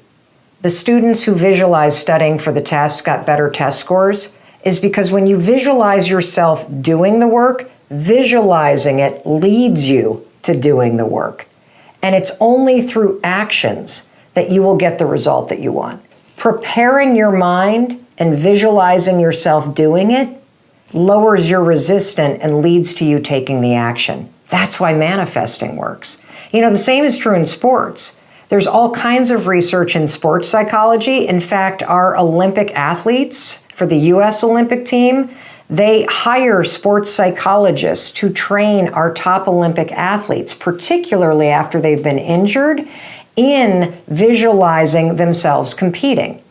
the students who visualized studying for the tests, got better test scores, is because when you visualize yourself doing the work, visualizing it leads you to doing the work. And it's only through actions that you will get the result that you want. Preparing your mind and visualizing yourself doing it lowers your resistance and leads to you taking the action. That's why manifesting works. You know, the same is true in sports. There's all kinds of research in sports psychology. In fact, our Olympic athletes for the U.S. Olympic team, they hire sports psychologists to train our top Olympic athletes, particularly after they've been injured, in visualizing themselves competing.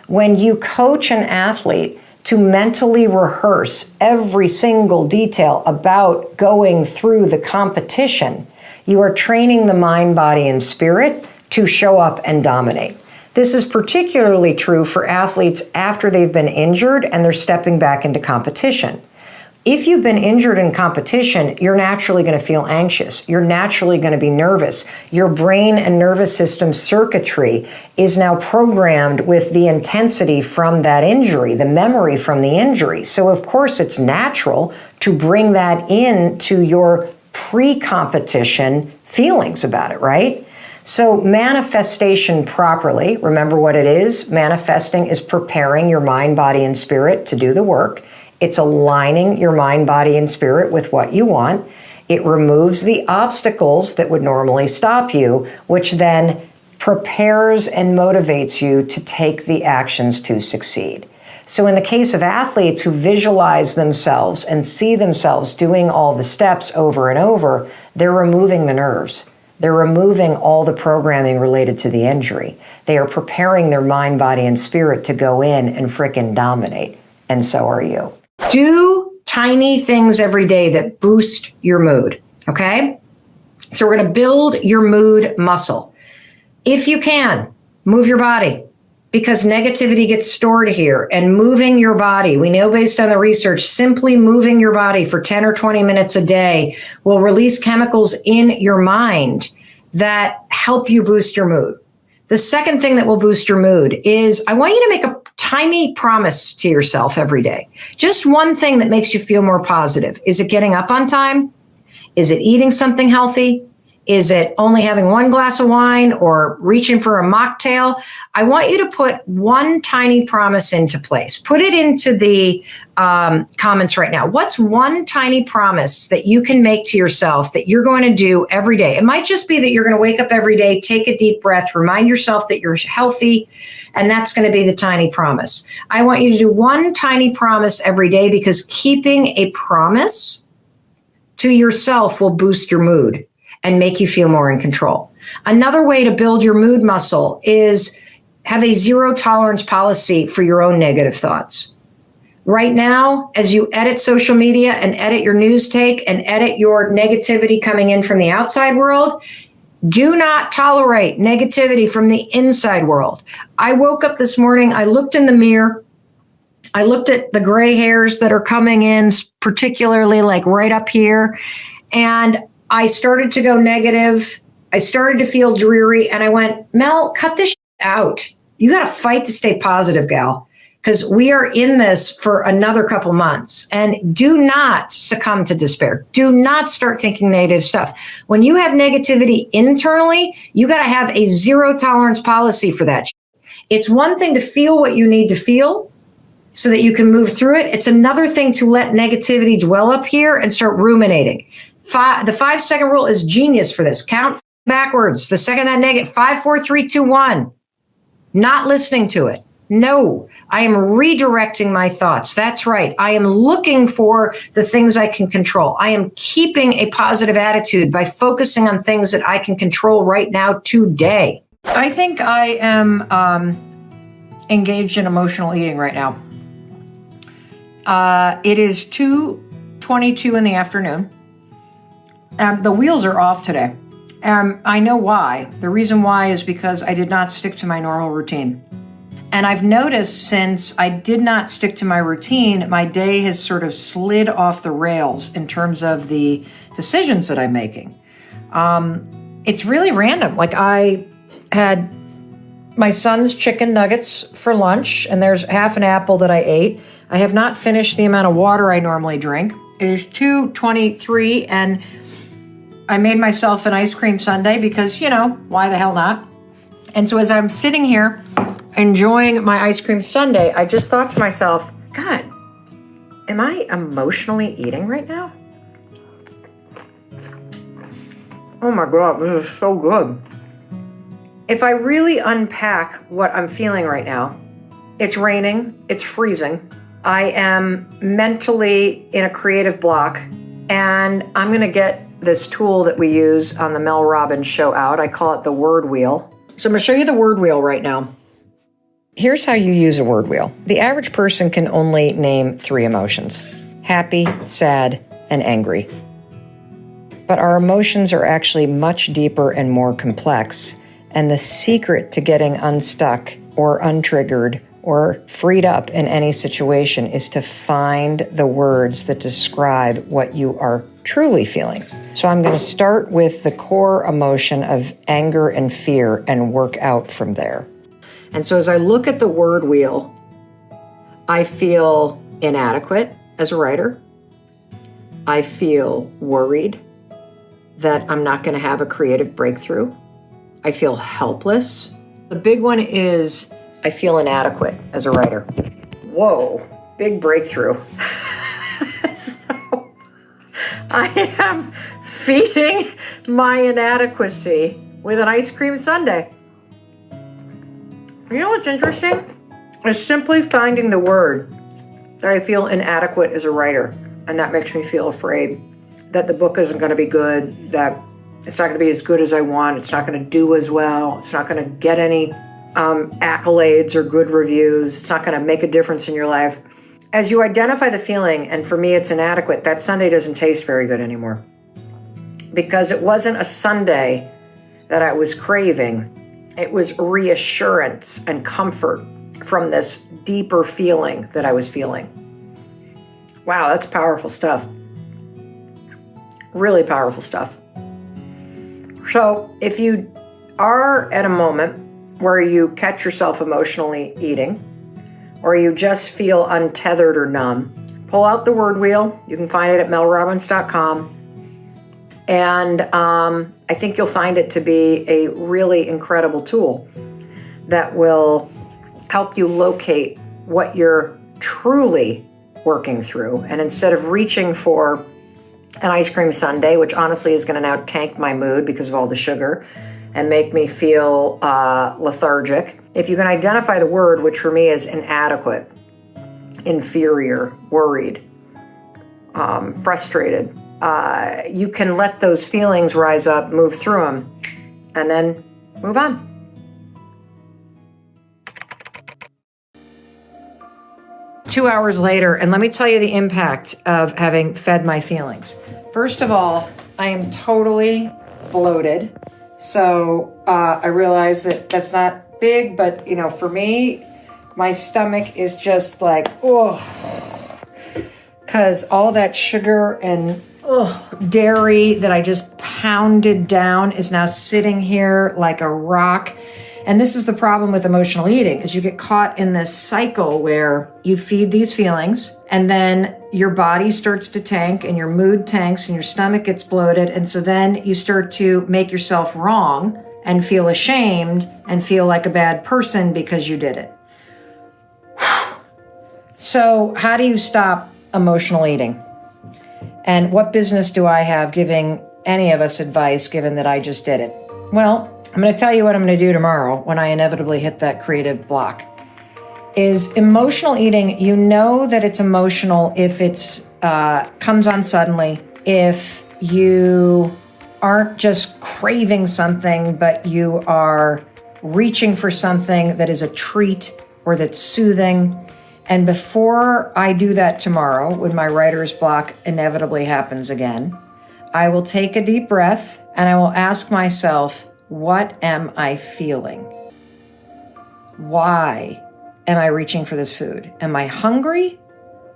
When you coach an athlete to mentally rehearse every single detail about going through the competition, you are training the mind, body, and spirit to show up and dominate. This is particularly true for athletes after they've been injured and they're stepping back into competition. If you've been injured in competition, you're naturally going to feel anxious. You're naturally going to be nervous. Your brain and nervous system circuitry is now programmed with the intensity from that injury, the memory from the injury. So of course it's natural to bring that into your pre-competition feelings about it, right? So manifestation properly, remember what it is? Manifesting is preparing your mind, body, and spirit to do the work. It's aligning your mind, body, and spirit with what you want. It removes the obstacles that would normally stop you, which then prepares and motivates you to take the actions to succeed. So in the case of athletes who visualize themselves and see themselves doing all the steps over and over, they're removing the nerves. They're removing all the programming related to the injury. They are preparing their mind, body, and spirit to go in and frickin' dominate. And so are you. Do tiny things every day that boost your mood, okay? So we're going to build your mood muscle. If you can, move your body, because negativity gets stored here. And moving your body, we know based on the research, simply moving your body for 10 or 20 minutes a day will release chemicals in your mind that help you boost your mood. The second thing that will boost your mood is I want you to make a tiny promise to yourself every day. Just one thing that makes you feel more positive. Is it getting up on time? Is it eating something healthy? Is it only having one glass of wine or reaching for a mocktail? I want you to put one tiny promise into place. Put it into the comments right now. What's one tiny promise that you can make to yourself that you're going to do every day? It might just be that you're going to wake up every day, take a deep breath, remind yourself that you're healthy, and that's going to be the tiny promise. I want you to do one tiny promise every day, because keeping a promise to yourself will boost your mood and make you feel more in control. Another way to build your mood muscle is have a zero tolerance policy for your own negative thoughts. Right now, as you edit social media and edit your news take and edit your negativity coming in from the outside world, do not tolerate negativity from the inside world. I woke up this morning, I looked in the mirror, I looked at the gray hairs that are coming in, particularly like right up here, and I started to go negative. I started to feel dreary, and I went, Mel, cut this out. You got to fight to stay positive, gal, because we are in this for another couple months. And do not succumb to despair. Do not start thinking negative stuff. When you have negativity internally, you got to have a zero tolerance policy for that. It's one thing to feel what you need to feel so that you can move through it. It's another thing to let negativity dwell up here and start ruminating. The 5-second rule is genius for this. Count backwards. The second that negative, 5, 4, 3, 2, 1. Not listening to it. No, I am redirecting my thoughts. That's right. I am looking for the things I can control. I am keeping a positive attitude by focusing on things that I can control right now today. I think I am engaged in emotional eating right now. It is 2:22 in the afternoon. The wheels are off today. I know why. The reason why is because I did not stick to my normal routine. And I've noticed since I did not stick to my routine, my day has sort of slid off the rails in terms of the decisions that I'm making. It's really random. Like I had my son's chicken nuggets for lunch, and there's half an apple that I ate. I have not finished the amount of water I normally drink. It is 2:23, and I made myself an ice cream sundae because, why the hell not? And so as I'm sitting here enjoying my ice cream sundae, I just thought to myself, God, am I emotionally eating right now? Oh my God, this is so good. If I really unpack what I'm feeling right now, it's raining, it's freezing. I am mentally in a creative block, and I'm going to get this tool that we use on the Mel Robbins show out. I call it the word wheel. So I'm going to show you the word wheel right now. Here's how you use a word wheel. The average person can only name 3 emotions: happy, sad, and angry. But our emotions are actually much deeper and more complex. And the secret to getting unstuck or untriggered or freed up in any situation is to find the words that describe what you are truly feeling. So I'm going to start with the core emotion of anger and fear and work out from there. And so as I look at the word wheel, I feel inadequate as a writer. I feel worried that I'm not going to have a creative breakthrough. I feel helpless. The big one is I feel inadequate as a writer. Whoa, big breakthrough. So I am feeding my inadequacy with an ice cream sundae. You know what's interesting? Is simply finding the word that I feel inadequate as a writer. And that makes me feel afraid that the book isn't going to be good, that it's not going to be as good as I want, it's not going to do as well, it's not going to get any accolades or good reviews, it's not going to make a difference in your life. As you identify the feeling, and for me it's inadequate, that sundae doesn't taste very good anymore. Because it wasn't a sundae that I was craving, it was reassurance and comfort from this deeper feeling that I was feeling. Wow, that's powerful stuff. Really powerful stuff. So if you are at a moment where you catch yourself emotionally eating, or you just feel untethered or numb, pull out the word wheel. You can find it at melrobbins.com. And I think you'll find it to be a really incredible tool that will help you locate what you're truly working through. And instead of reaching for an ice cream sundae, which honestly is going to now tank my mood because of all the sugar and make me feel lethargic, if you can identify the word, which for me is inadequate, inferior, worried, frustrated, you can let those feelings rise up, move through them, and then move on. Two hours later, and let me tell you the impact of having fed my feelings. First of all, I am totally bloated. So I realize that that's not big, but for me, my stomach is just like, because all that sugar and dairy that I just pounded down is now sitting here like a rock. And this is the problem with emotional eating, is you get caught in this cycle where you feed these feelings and then your body starts to tank and your mood tanks and your stomach gets bloated. And so then you start to make yourself wrong and feel ashamed and feel like a bad person because you did it. So how do you stop emotional eating? And what business do I have giving any of us advice given that I just did it? Well, I'm going to tell you what I'm going to do tomorrow when I inevitably hit that creative block. Is emotional eating, you know that it's emotional if it's comes on suddenly, if you aren't just craving something, but you are reaching for something that is a treat or that's soothing. And before I do that tomorrow, when my writer's block inevitably happens again, I will take a deep breath and I will ask myself, what am I feeling? Why am I reaching for this food? Am I hungry?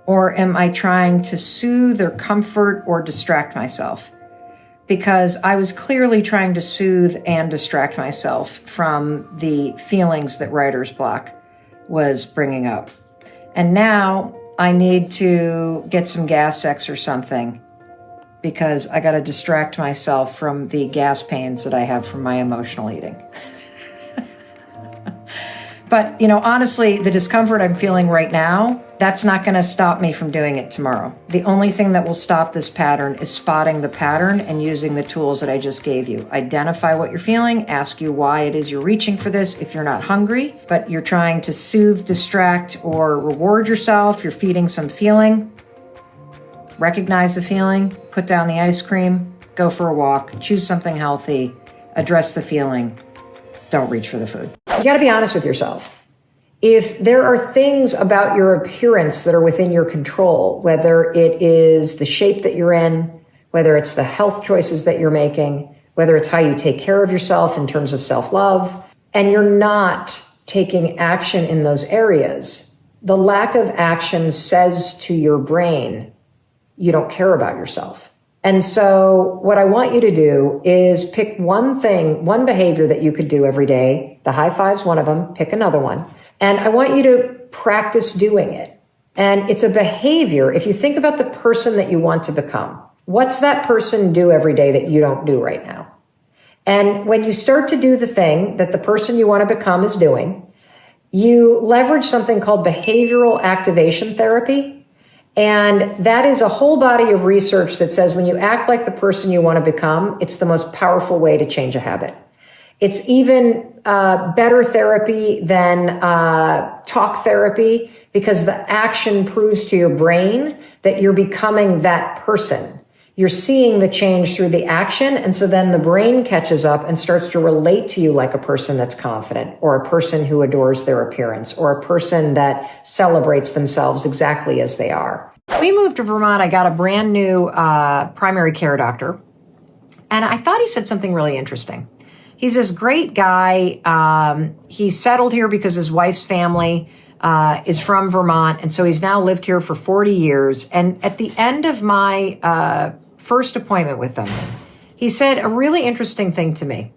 Or am I trying to soothe or comfort or distract myself? Because I was clearly trying to soothe and distract myself from the feelings that writer's block was bringing up. And now I need to get some gas X or something because I got to distract myself from the gas pains that I have from my emotional eating. But, honestly, the discomfort I'm feeling right now, that's not going to stop me from doing it tomorrow. The only thing that will stop this pattern is spotting the pattern and using the tools that I just gave you. Identify what you're feeling, ask you why it is you're reaching for this. If you're not hungry, but you're trying to soothe, distract, or reward yourself, you're feeding some feeling. Recognize the feeling, put down the ice cream, go for a walk, choose something healthy, address the feeling. Don't reach for the food. You got to be honest with yourself. If there are things about your appearance that are within your control, whether it is the shape that you're in, whether it's the health choices that you're making, whether it's how you take care of yourself in terms of self-love, and you're not taking action in those areas, the lack of action says to your brain, you don't care about yourself. And so what I want you to do is pick one thing, one behavior that you could do every day. The high five's one of them. Pick another one. And I want you to practice doing it. And it's a behavior. If you think about the person that you want to become, what's that person do every day that you don't do right now? And when you start to do the thing that the person you want to become is doing, you leverage something called behavioral activation therapy. And that is a whole body of research that says when you act like the person you want to become, it's the most powerful way to change a habit. It's even better therapy than talk therapy because the action proves to your brain that you're becoming that person. You're seeing the change through the action. And so then the brain catches up and starts to relate to you like a person that's confident or a person who adores their appearance or a person that celebrates themselves exactly as they are. When we moved to Vermont, I got a brand new primary care doctor. And I thought he said something really interesting. He's this great guy. He settled here because his wife's family is from Vermont. And so he's now lived here for 40 years. And at the end of my first appointment with him, he said a really interesting thing to me.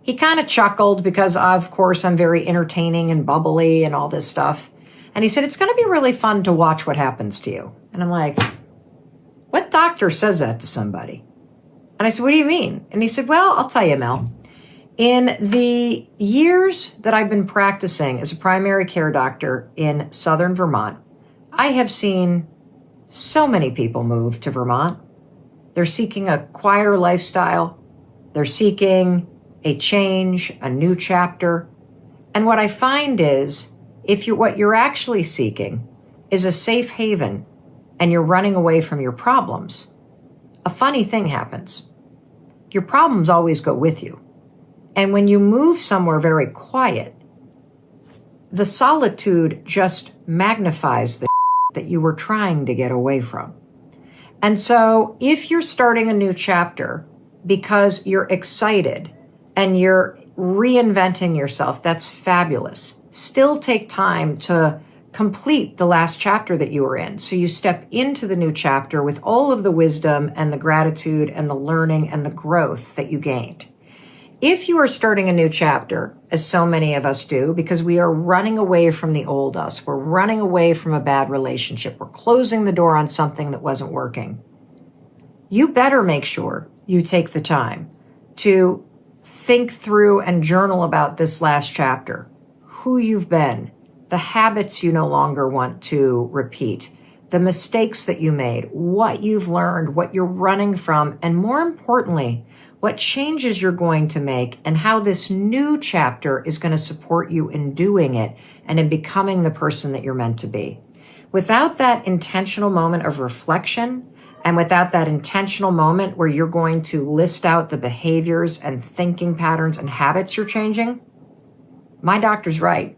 He kind of chuckled because, of course, I'm very entertaining and bubbly and all this stuff. And he said, it's going to be really fun to watch what happens to you. And I'm like, what doctor says that to somebody? And I said, what do you mean? And he said, well, I'll tell you, Mel. In the years that I've been practicing as a primary care doctor in southern Vermont, I have seen so many people move to Vermont. They're seeking a quieter lifestyle. They're seeking a change, a new chapter. And what I find is, what you're actually seeking is a safe haven and you're running away from your problems, a funny thing happens. Your problems always go with you. And when you move somewhere very quiet, the solitude just magnifies the that you were trying to get away from. And so if you're starting a new chapter because you're excited and you're reinventing yourself, that's fabulous. Still take time to complete the last chapter that you were in. So you step into the new chapter with all of the wisdom and the gratitude and the learning and the growth that you gained. If you are starting a new chapter, as so many of us do, because we are running away from the old us, we're running away from a bad relationship, we're closing the door on something that wasn't working, you better make sure you take the time to think through and journal about this last chapter, who you've been, the habits you no longer want to repeat, the mistakes that you made, what you've learned, what you're running from, and more importantly, what changes you're going to make and how this new chapter is going to support you in doing it and in becoming the person that you're meant to be. Without that intentional moment of reflection and without that intentional moment where you're going to list out the behaviors and thinking patterns and habits you're changing, my doctor's right.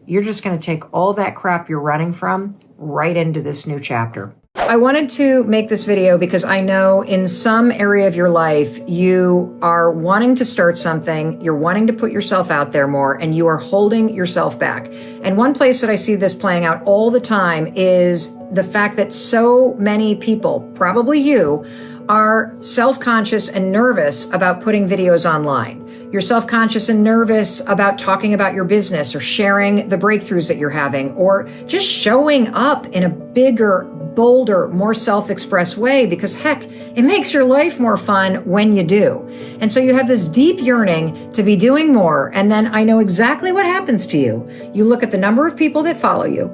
You're just going to take all that crap you're running from right into this new chapter. I wanted to make this video because I know in some area of your life, you are wanting to start something, you're wanting to put yourself out there more, and you are holding yourself back. And one place that I see this playing out all the time is the fact that so many people, probably you, are self-conscious and nervous about putting videos online. You're self-conscious and nervous about talking about your business or sharing the breakthroughs that you're having, or just showing up in a bigger, bolder, more self-expressed way, because heck, it makes your life more fun when you do. And so you have this deep yearning to be doing more. And then I know exactly what happens to you. You look at the number of people that follow you.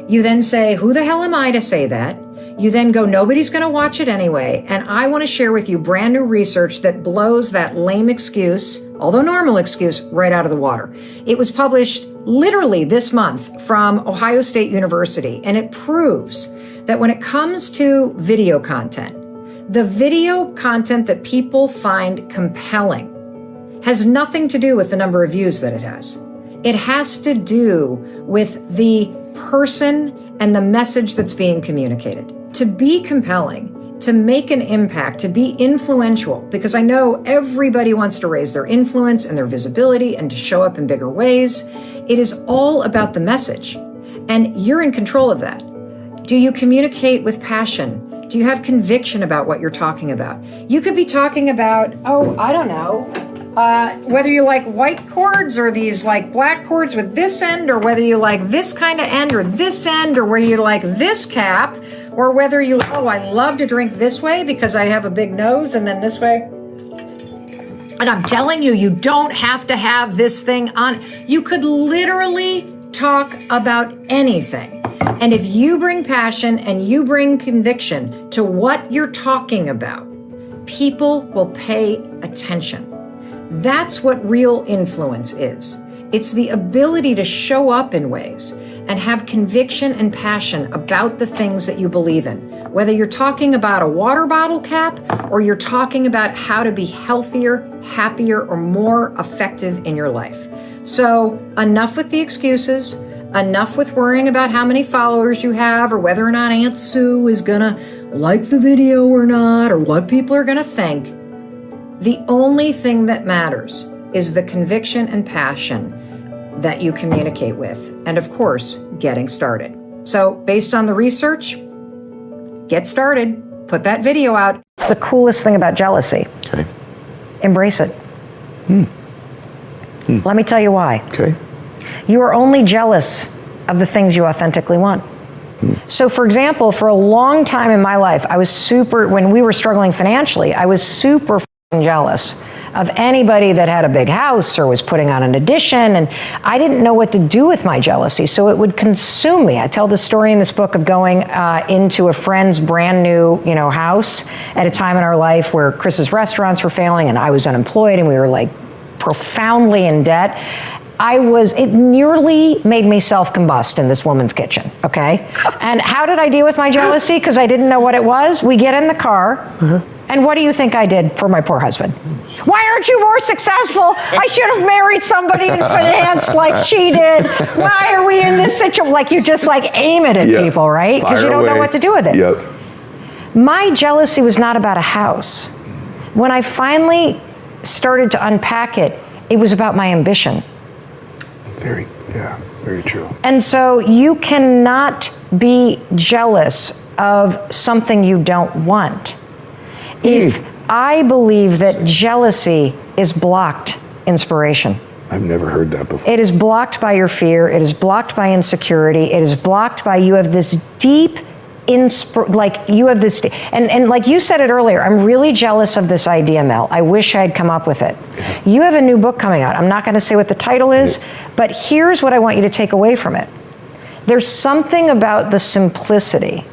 You then say, who the hell am I to say that? You then go, nobody's going to watch it anyway. And I want to share with you brand new research that blows that lame excuse, although normal excuse, right out of the water. It was published literally this month from Ohio State University, and it proves that when it comes to video content, the video content that people find compelling has nothing to do with the number of views that it has. It has to do with the person and the message that's being communicated. To be compelling, to make an impact, to be influential, because I know everybody wants to raise their influence and their visibility and to show up in bigger ways. It is all about the message, and you're in control of that. Do you communicate with passion? Do you have conviction about what you're talking about? You could be talking about, I don't know, whether you like white cords or these like black cords with this end, or whether you like this kind of end or this end, or whether you like this cap, or whether you, I love to drink this way because I have a big nose, and then this way. And I'm telling you, you don't have to have this thing on. You could literally talk about anything. And if you bring passion and you bring conviction to what you're talking about, people will pay attention. That's what real influence is. It's the ability to show up in ways and have conviction and passion about the things that you believe in. Whether you're talking about a water bottle cap or you're talking about how to be healthier, happier, or more effective in your life. So enough with the excuses, enough with worrying about how many followers you have or whether or not Aunt Sue is gonna like the video or not, or what people are gonna think. The only thing that matters is the conviction and passion that you communicate with. And of course, getting started. So based on the research, get started, put that video out. The coolest thing about jealousy. Okay. Embrace it. Let me tell you why. Okay. You are only jealous of the things you authentically want. So for example, for a long time in my life, when we were struggling financially, I was super jealous of anybody that had a big house or was putting on an addition, and I didn't know what to do with my jealousy, so it would consume me. I tell the story in this book of going into a friend's brand new, house at a time in our life where Chris's restaurants were failing and I was unemployed and we were like profoundly in debt. It nearly made me self-combust in this woman's kitchen, okay? And how did I deal with my jealousy? Because I didn't know what it was. We get in the car, and what do you think I did for my poor husband? Why aren't you more successful? I should have married somebody in finance like she did. Why are we in this situation? Like, you just aim it at people, right? Because you don't know what to do with it. Yep. My jealousy was not about a house. When I finally started to unpack it, it was about my ambition. Very true. And so you cannot be jealous of something you don't want. If I believe that jealousy is blocked inspiration. I've never heard that before. It is blocked by your fear. It is blocked by insecurity. It is blocked by you have this deep and like you said it earlier, I'm really jealous of this idea, Mel. I wish I had come up with it. You have a new book coming out. I'm not going to say what the title is, but here's what I want you to take away from it. There's something about the simplicity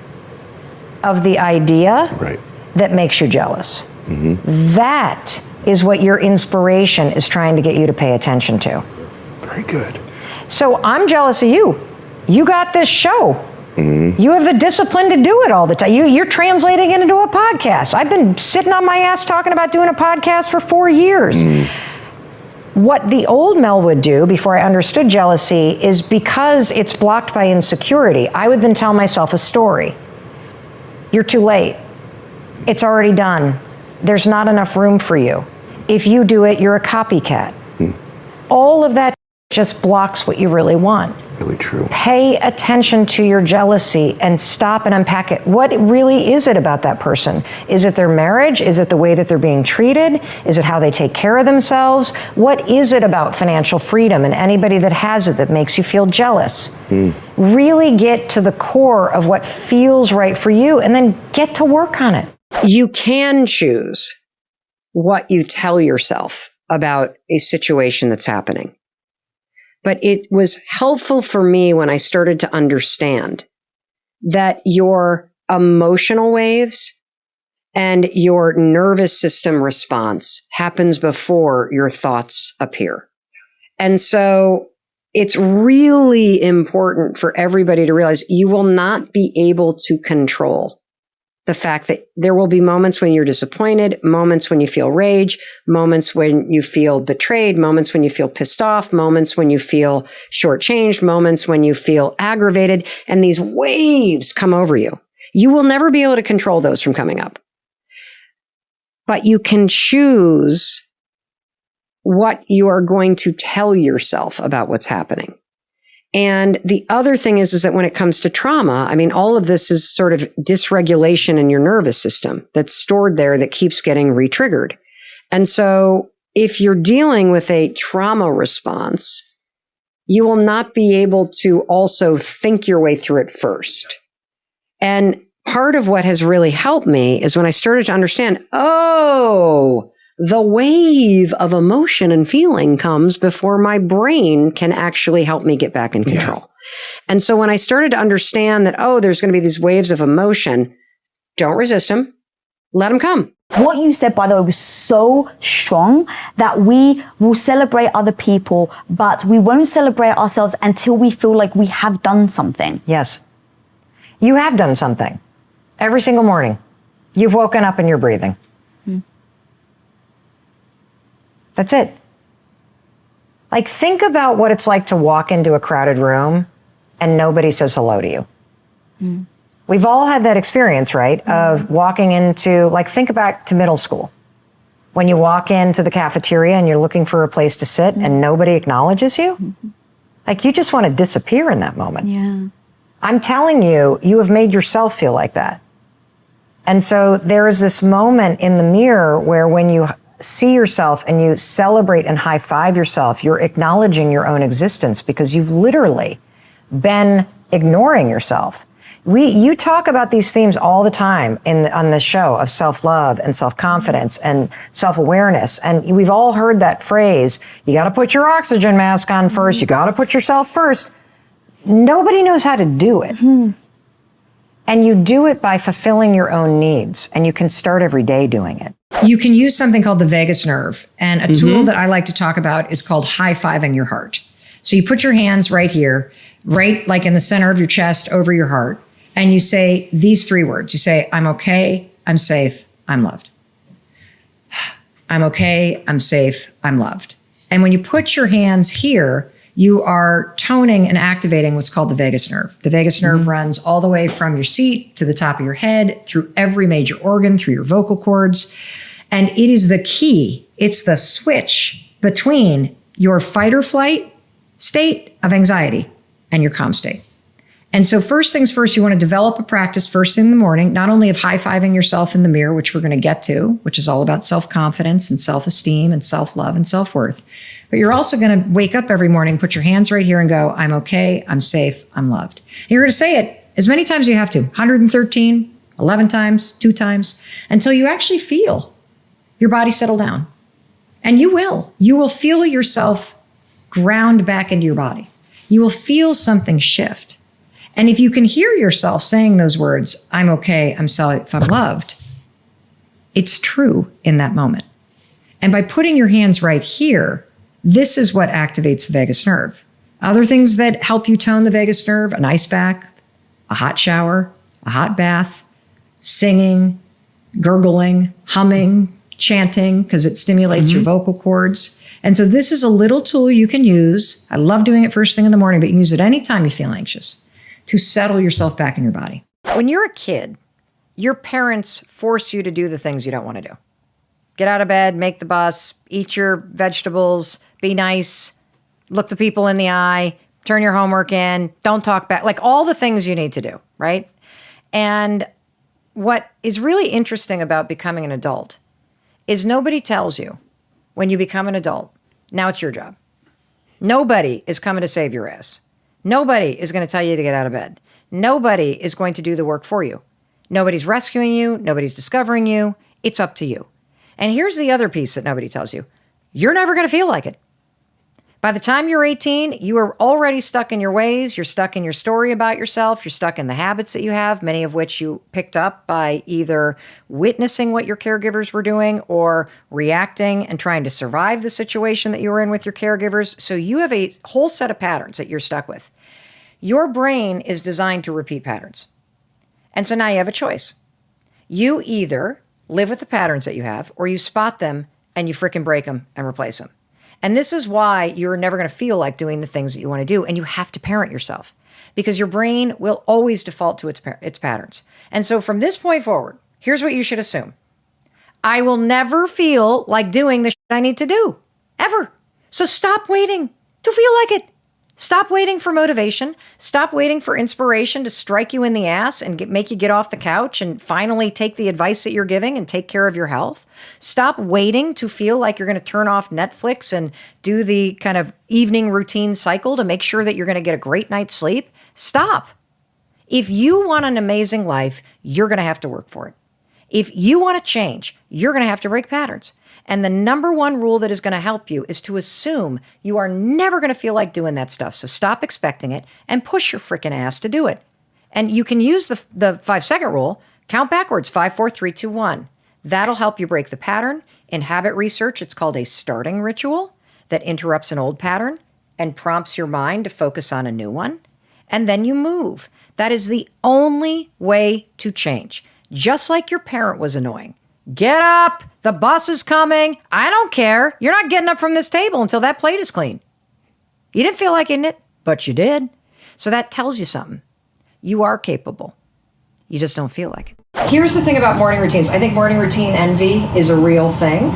of the idea that makes you jealous. That is what your inspiration is trying to get you to pay attention to. Very good. So I'm jealous of you. You got this show. You have the discipline to do it all the time. You're translating it into a podcast. I've been sitting on my ass talking about doing a podcast for 4 years. What the old Mel would do before I understood jealousy is, because it's blocked by insecurity, I would then tell myself a story. You're too late. It's already done. There's not enough room for you. If you do it, you're a copycat. All of that just blocks what you really want. Really true. Pay attention to your jealousy and stop and unpack it. What really is it about that person? Is it their marriage? Is it the way that they're being treated? Is it how they take care of themselves? What is it about financial freedom and anybody that has it that makes you feel jealous? Really get to the core of what feels right for you and then get to work on it. You can choose what you tell yourself about a situation that's happening. But it was helpful for me when I started to understand that your emotional waves and your nervous system response happens before your thoughts appear. And so it's really important for everybody to realize you will not be able to control the fact that there will be moments when you're disappointed, moments when you feel rage, moments when you feel betrayed, moments when you feel pissed off, moments when you feel shortchanged, moments when you feel aggravated, and these waves come over you. You will never be able to control those from coming up. But you can choose what you are going to tell yourself about what's happening. And the other thing is that when it comes to trauma, I mean, all of this is sort of dysregulation in your nervous system that's stored there that keeps getting re-triggered. And so if you're dealing with a trauma response, you will not be able to also think your way through it first. And part of what has really helped me is when I started to understand, the wave of emotion and feeling comes before my brain can actually help me get back in control. Yeah. And so when I started to understand that, there's going to be these waves of emotion, don't resist them. Let them come. What you said, by the way, was so strong that we will celebrate other people, but we won't celebrate ourselves until we feel like we have done something. Yes. You have done something. Every single morning. You've woken up and you're breathing. That's it. Like, think about what it's like to walk into a crowded room and nobody says hello to you. We've all had that experience, right? Of walking into, like, think back to middle school. When you walk into the cafeteria and you're looking for a place to sit and nobody acknowledges you. Like, you just want to disappear in that moment. Yeah. I'm telling you, you have made yourself feel like that. And so there is this moment in the mirror where when you see yourself and you celebrate and high five yourself, you're acknowledging your own existence because you've literally been ignoring yourself. You talk about these themes all the time on the show of self-love and self-confidence and self-awareness. And we've all heard that phrase, you got to put your oxygen mask on first. You got to put yourself first. Nobody knows how to do it. And you do it by fulfilling your own needs. And you can start every day doing it. You can use something called the vagus nerve. And a tool that I like to talk about is called high-fiving your heart. So you put your hands right here, right like in the center of your chest over your heart. And you say these three words. You say, I'm okay, I'm safe, I'm loved. I'm okay, I'm safe, I'm loved. And when you put your hands here, you are toning and activating what's called the vagus nerve. The vagus nerve runs all the way from your seat to the top of your head, through every major organ, through your vocal cords. And it is the key. It's the switch between your fight or flight state of anxiety and your calm state. And so first things first, you want to develop a practice first thing in the morning, not only of high-fiving yourself in the mirror, which we're going to get to, which is all about self-confidence and self-esteem and self-love and self-worth. But you're also going to wake up every morning, put your hands right here and go, I'm okay, I'm safe, I'm loved. And you're going to say it as many times as you have to, 113, 11 times, 2 times, until you actually feel your body settle down. And you will. You will feel yourself ground back into your body. You will feel something shift. And if you can hear yourself saying those words, I'm okay, I'm safe, I'm loved, it's true in that moment. And by putting your hands right here, this is what activates the vagus nerve. Other things that help you tone the vagus nerve, an ice bath, a hot shower, a hot bath, singing, gurgling, humming, chanting, because it stimulates your vocal cords. And so this is a little tool you can use. I love doing it first thing in the morning, but you can use it anytime you feel anxious to settle yourself back in your body. When you're a kid, your parents force you to do the things you don't want to do. Get out of bed, make the bus, eat your vegetables, be nice, look the people in the eye, turn your homework in, don't talk back, like all the things you need to do, right? And what is really interesting about becoming an adult is nobody tells you when you become an adult, now it's your job. Nobody is coming to save your ass. Nobody is going to tell you to get out of bed. Nobody is going to do the work for you. Nobody's rescuing you. Nobody's discovering you. It's up to you. And here's the other piece that nobody tells you. You're never going to feel like it. By the time you're 18, you are already stuck in your ways. You're stuck in your story about yourself. You're stuck in the habits that you have, many of which you picked up by either witnessing what your caregivers were doing or reacting and trying to survive the situation that you were in with your caregivers. So you have a whole set of patterns that you're stuck with. Your brain is designed to repeat patterns. And so now you have a choice. You either live with the patterns that you have or you spot them and you frickin' break them and replace them. And this is why you're never going to feel like doing the things that you want to do. And you have to parent yourself because your brain will always default to its patterns. And so from this point forward, here's what you should assume. I will never feel like doing the shit I need to do, ever. So stop waiting to feel like it. Stop waiting for motivation. Stop waiting for inspiration to strike you in the ass and make you get off the couch and finally take the advice that you're giving and take care of your health. Stop waiting to feel like you're going to turn off Netflix and do the kind of evening routine cycle to make sure that you're going to get a great night's sleep. Stop. If you want an amazing life, you're going to have to work for it. If you want to change, you're going to have to break patterns. And the number one rule that is going to help you is to assume you are never going to feel like doing that stuff. So stop expecting it and push your freaking ass to do it. And you can use the 5-second rule, count backwards, 5, 4, 3, 2, 1. That'll help you break the pattern. In habit research, it's called a starting ritual that interrupts an old pattern and prompts your mind to focus on a new one. And then you move. That is the only way to change. Just like your parent was annoying. Get up. The bus is coming. I don't care. You're not getting up from this table until that plate is clean. You didn't feel like eating it, but you did. So that tells you something. You are capable. You just don't feel like it. Here's the thing about morning routines. I think morning routine envy is a real thing.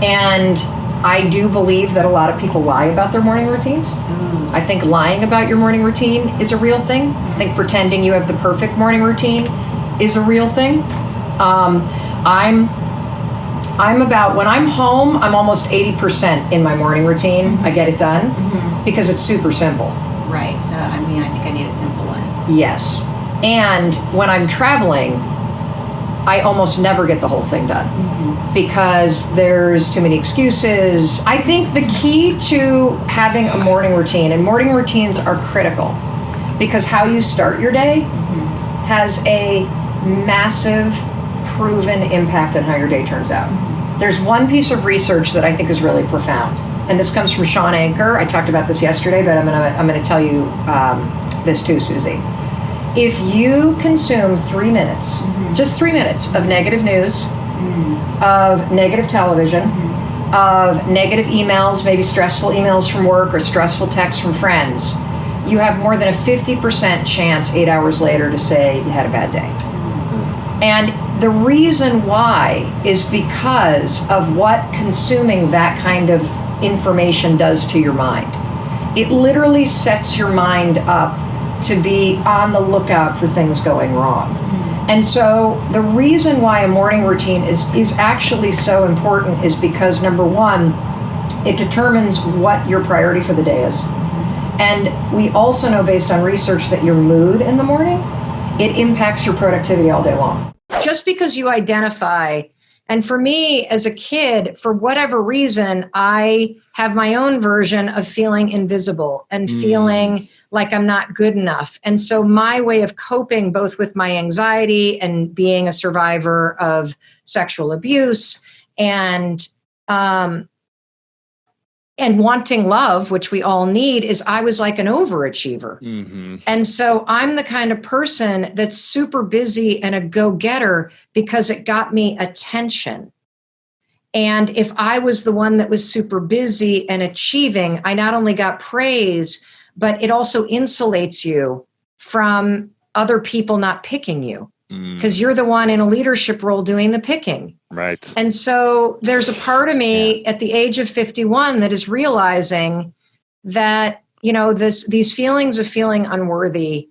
And I do believe that a lot of people lie about their morning routines. I think lying about your morning routine is a real thing. I think pretending you have the perfect morning routine is a real thing. I'm about, when I'm home, I'm almost 80% in my morning routine. I get it done because it's super simple. Right. So, I mean, I think I need a simple one. Yes. And when I'm traveling, I almost never get the whole thing done because there's too many excuses. I think the key to having a morning routine, and morning routines are critical because how you start your day has a massive proven impact on how your day turns out. There's one piece of research that I think is really profound, and this comes from Sean Anker. I talked about this yesterday, but I'm gonna tell you this too, Susie. If you consume 3 minutes, just 3 minutes of negative news, of negative television, of negative emails, maybe stressful emails from work or stressful texts from friends, you have more than a 50% chance 8 hours later to say you had a bad day. And the reason why is because of what consuming that kind of information does to your mind. It literally sets your mind up to be on the lookout for things going wrong. And so the reason why a morning routine is actually so important is because, number one, it determines what your priority for the day is. And we also know based on research that your mood in the morning, it impacts your productivity all day long. Just because you identify, and for me as a kid, for whatever reason, I have my own version of feeling invisible and feeling like I'm not good enough. And so my way of coping both with my anxiety and being a survivor of sexual abuse and wanting love, which we all need, is I was like an overachiever. And so I'm the kind of person that's super busy and a go-getter because it got me attention. And if I was the one that was super busy and achieving, I not only got praise, but it also insulates you from other people not picking you because you're the one in a leadership role doing the picking. Right. And so there's a part of me at the age of 51 that is realizing that, these feelings of feeling unworthy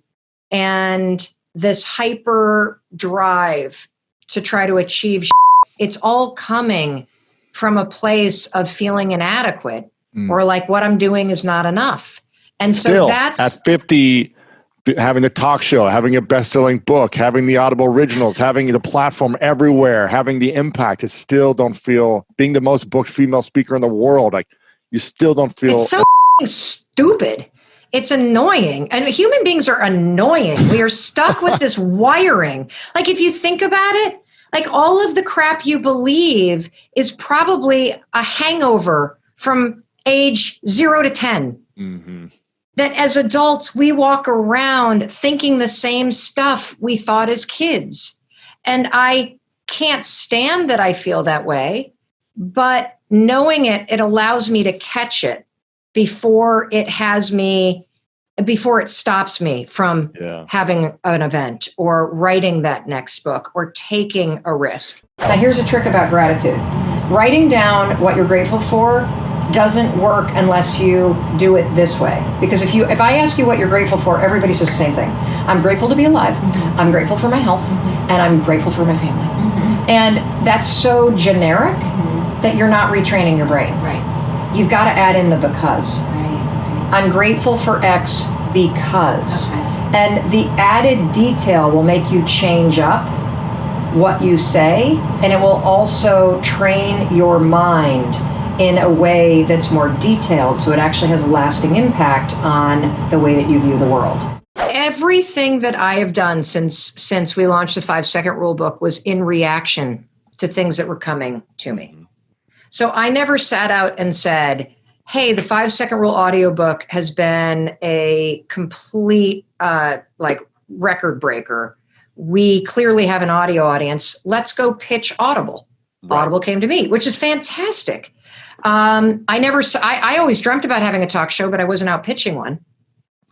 and this hyper drive to try to achieve, it's all coming from a place of feeling inadequate or like what I'm doing is not enough. And Still, so that's at 50, having the talk show, having a best-selling book, having the Audible originals, having the platform everywhere, having the impact, it still don't feel, being the most booked female speaker in the world, like you still don't feel. it's so stupid. It's annoying. And human beings are annoying. We are stuck with this wiring. Like if you think about it, like all of the crap you believe is probably a hangover from age 0 to 10. Mm-hmm. That as adults, we walk around thinking the same stuff we thought as kids. And I can't stand that I feel that way, but knowing it, it allows me to catch it before it stops me from having an event or writing that next book or taking a risk. Now, here's a trick about gratitude. Writing down what you're grateful for doesn't work unless you do it this way. Because if I ask you what you're grateful for, everybody says the same thing. I'm grateful to be alive. Mm-hmm. I'm grateful for my health. Mm-hmm. And I'm grateful for my family. Mm-hmm. And that's so generic that you're not retraining your brain. Right. You've got to add in the because. Right. I'm grateful for X because. Okay. And the added detail will make you change up what you say, and it will also train your mind in a way that's more detailed, so it actually has a lasting impact on the way that you view the world. Everything that I have done since we launched the 5-Second Rule book was in reaction to things that were coming to me. So I never sat out and said, hey, the 5-Second Rule audiobook has been a complete record breaker. We clearly have an audio audience. Let's go pitch Audible. Right. Audible came to me, which is fantastic. I always dreamt about having a talk show, but I wasn't out pitching one.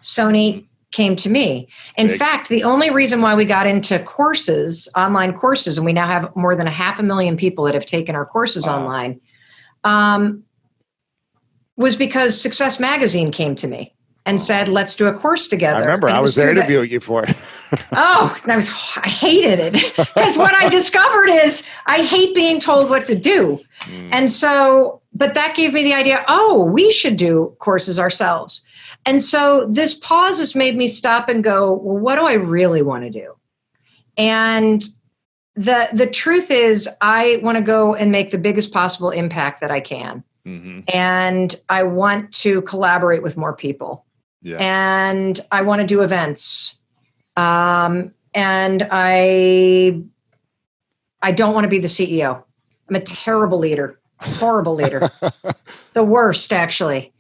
Sony came to me. In fact, the only reason why we got into courses, online courses, and we now have more than 500,000 people that have taken our courses online, was because Success Magazine came to me and said, let's do a course together. I remember I was there interviewing you for it. I hated it. Because what I discovered is I hate being told what to do. And so, but that gave me the idea, we should do courses ourselves. And so this pause has made me stop and go, well, what do I really want to do? And the truth is I want to go and make the biggest possible impact that I can. Mm-hmm. And I want to collaborate with more people. Yeah. And I want to do events. And I don't want to be the CEO. I'm a terrible leader, horrible leader, the worst actually,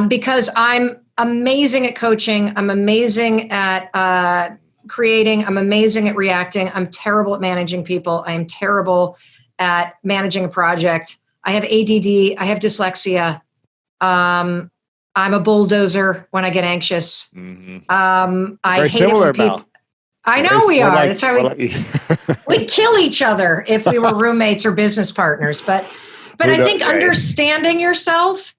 because I'm amazing at coaching. I'm amazing at creating. I'm amazing at reacting. I'm terrible at managing people. I am terrible at managing a project. I have ADD. I have dyslexia. I'm a bulldozer when I get anxious. Mm-hmm. I Very hate similar it when people. about. I know we are. That's how we'd kill each other if we were roommates or business partners. But I think understanding yourself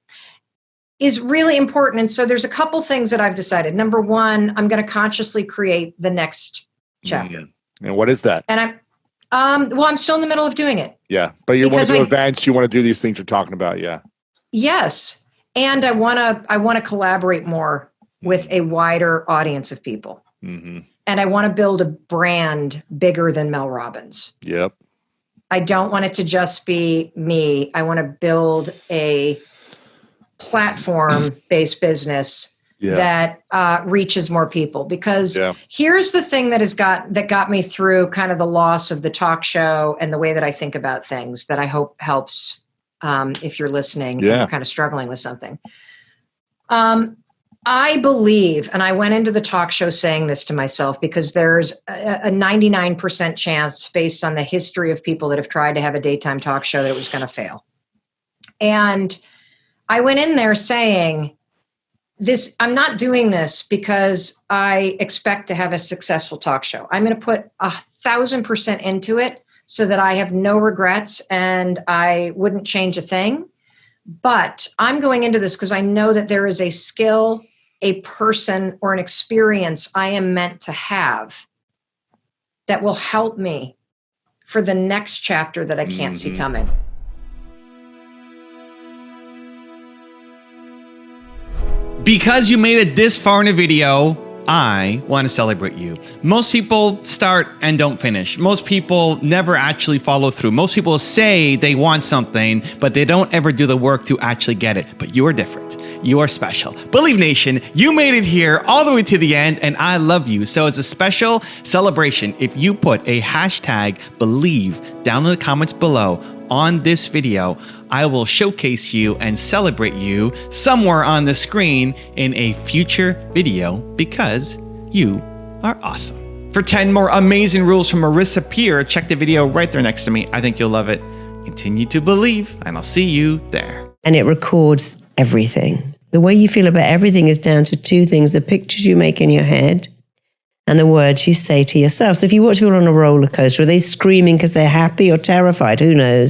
is really important. And so there's a couple things that I've decided. Number one, I'm going to consciously create the next chapter. And what is that? And I'm still in the middle of doing it. Yeah, but you want to do events. You want to do these things you're talking about. Yeah. Yes, and I want to collaborate more with a wider audience of people. Mm-hmm. And I want to build a brand bigger than Mel Robbins. Yep. I don't want it to just be me. I want to build a platform-based business that reaches more people. Because here's the thing that got me through kind of the loss of the talk show and the way that I think about things that I hope helps if you're listening and you're kind of struggling with something. I believe, and I went into the talk show saying this to myself because there's a 99% chance based on the history of people that have tried to have a daytime talk show that it was going to fail. And I went in there saying, I'm not doing this because I expect to have a successful talk show. I'm going to put 1,000% into it so that I have no regrets and I wouldn't change a thing. But I'm going into this because I know that there is a skill, a person, or an experience I am meant to have that will help me for the next chapter that I can't see coming. Because you made it this far in a video, I want to celebrate you. Most people start and don't finish. Most people never actually follow through. Most people say they want something, but they don't ever do the work to actually get it. But you are different. You are special. Believe Nation, you made it here all the way to the end, and I love you. So as a special celebration, if you put a hashtag Believe down in the comments below on this video, I will showcase you and celebrate you somewhere on the screen in a future video because you are awesome. For 10 more amazing rules from Marissa Peer, check the video right there next to me. I think you'll love it. Continue to believe, and I'll see you there. And it records everything. The way you feel about everything is down to two things: the pictures you make in your head and the words you say to yourself. So if you watch people on a roller coaster, are they screaming because they're happy or terrified? Who knows?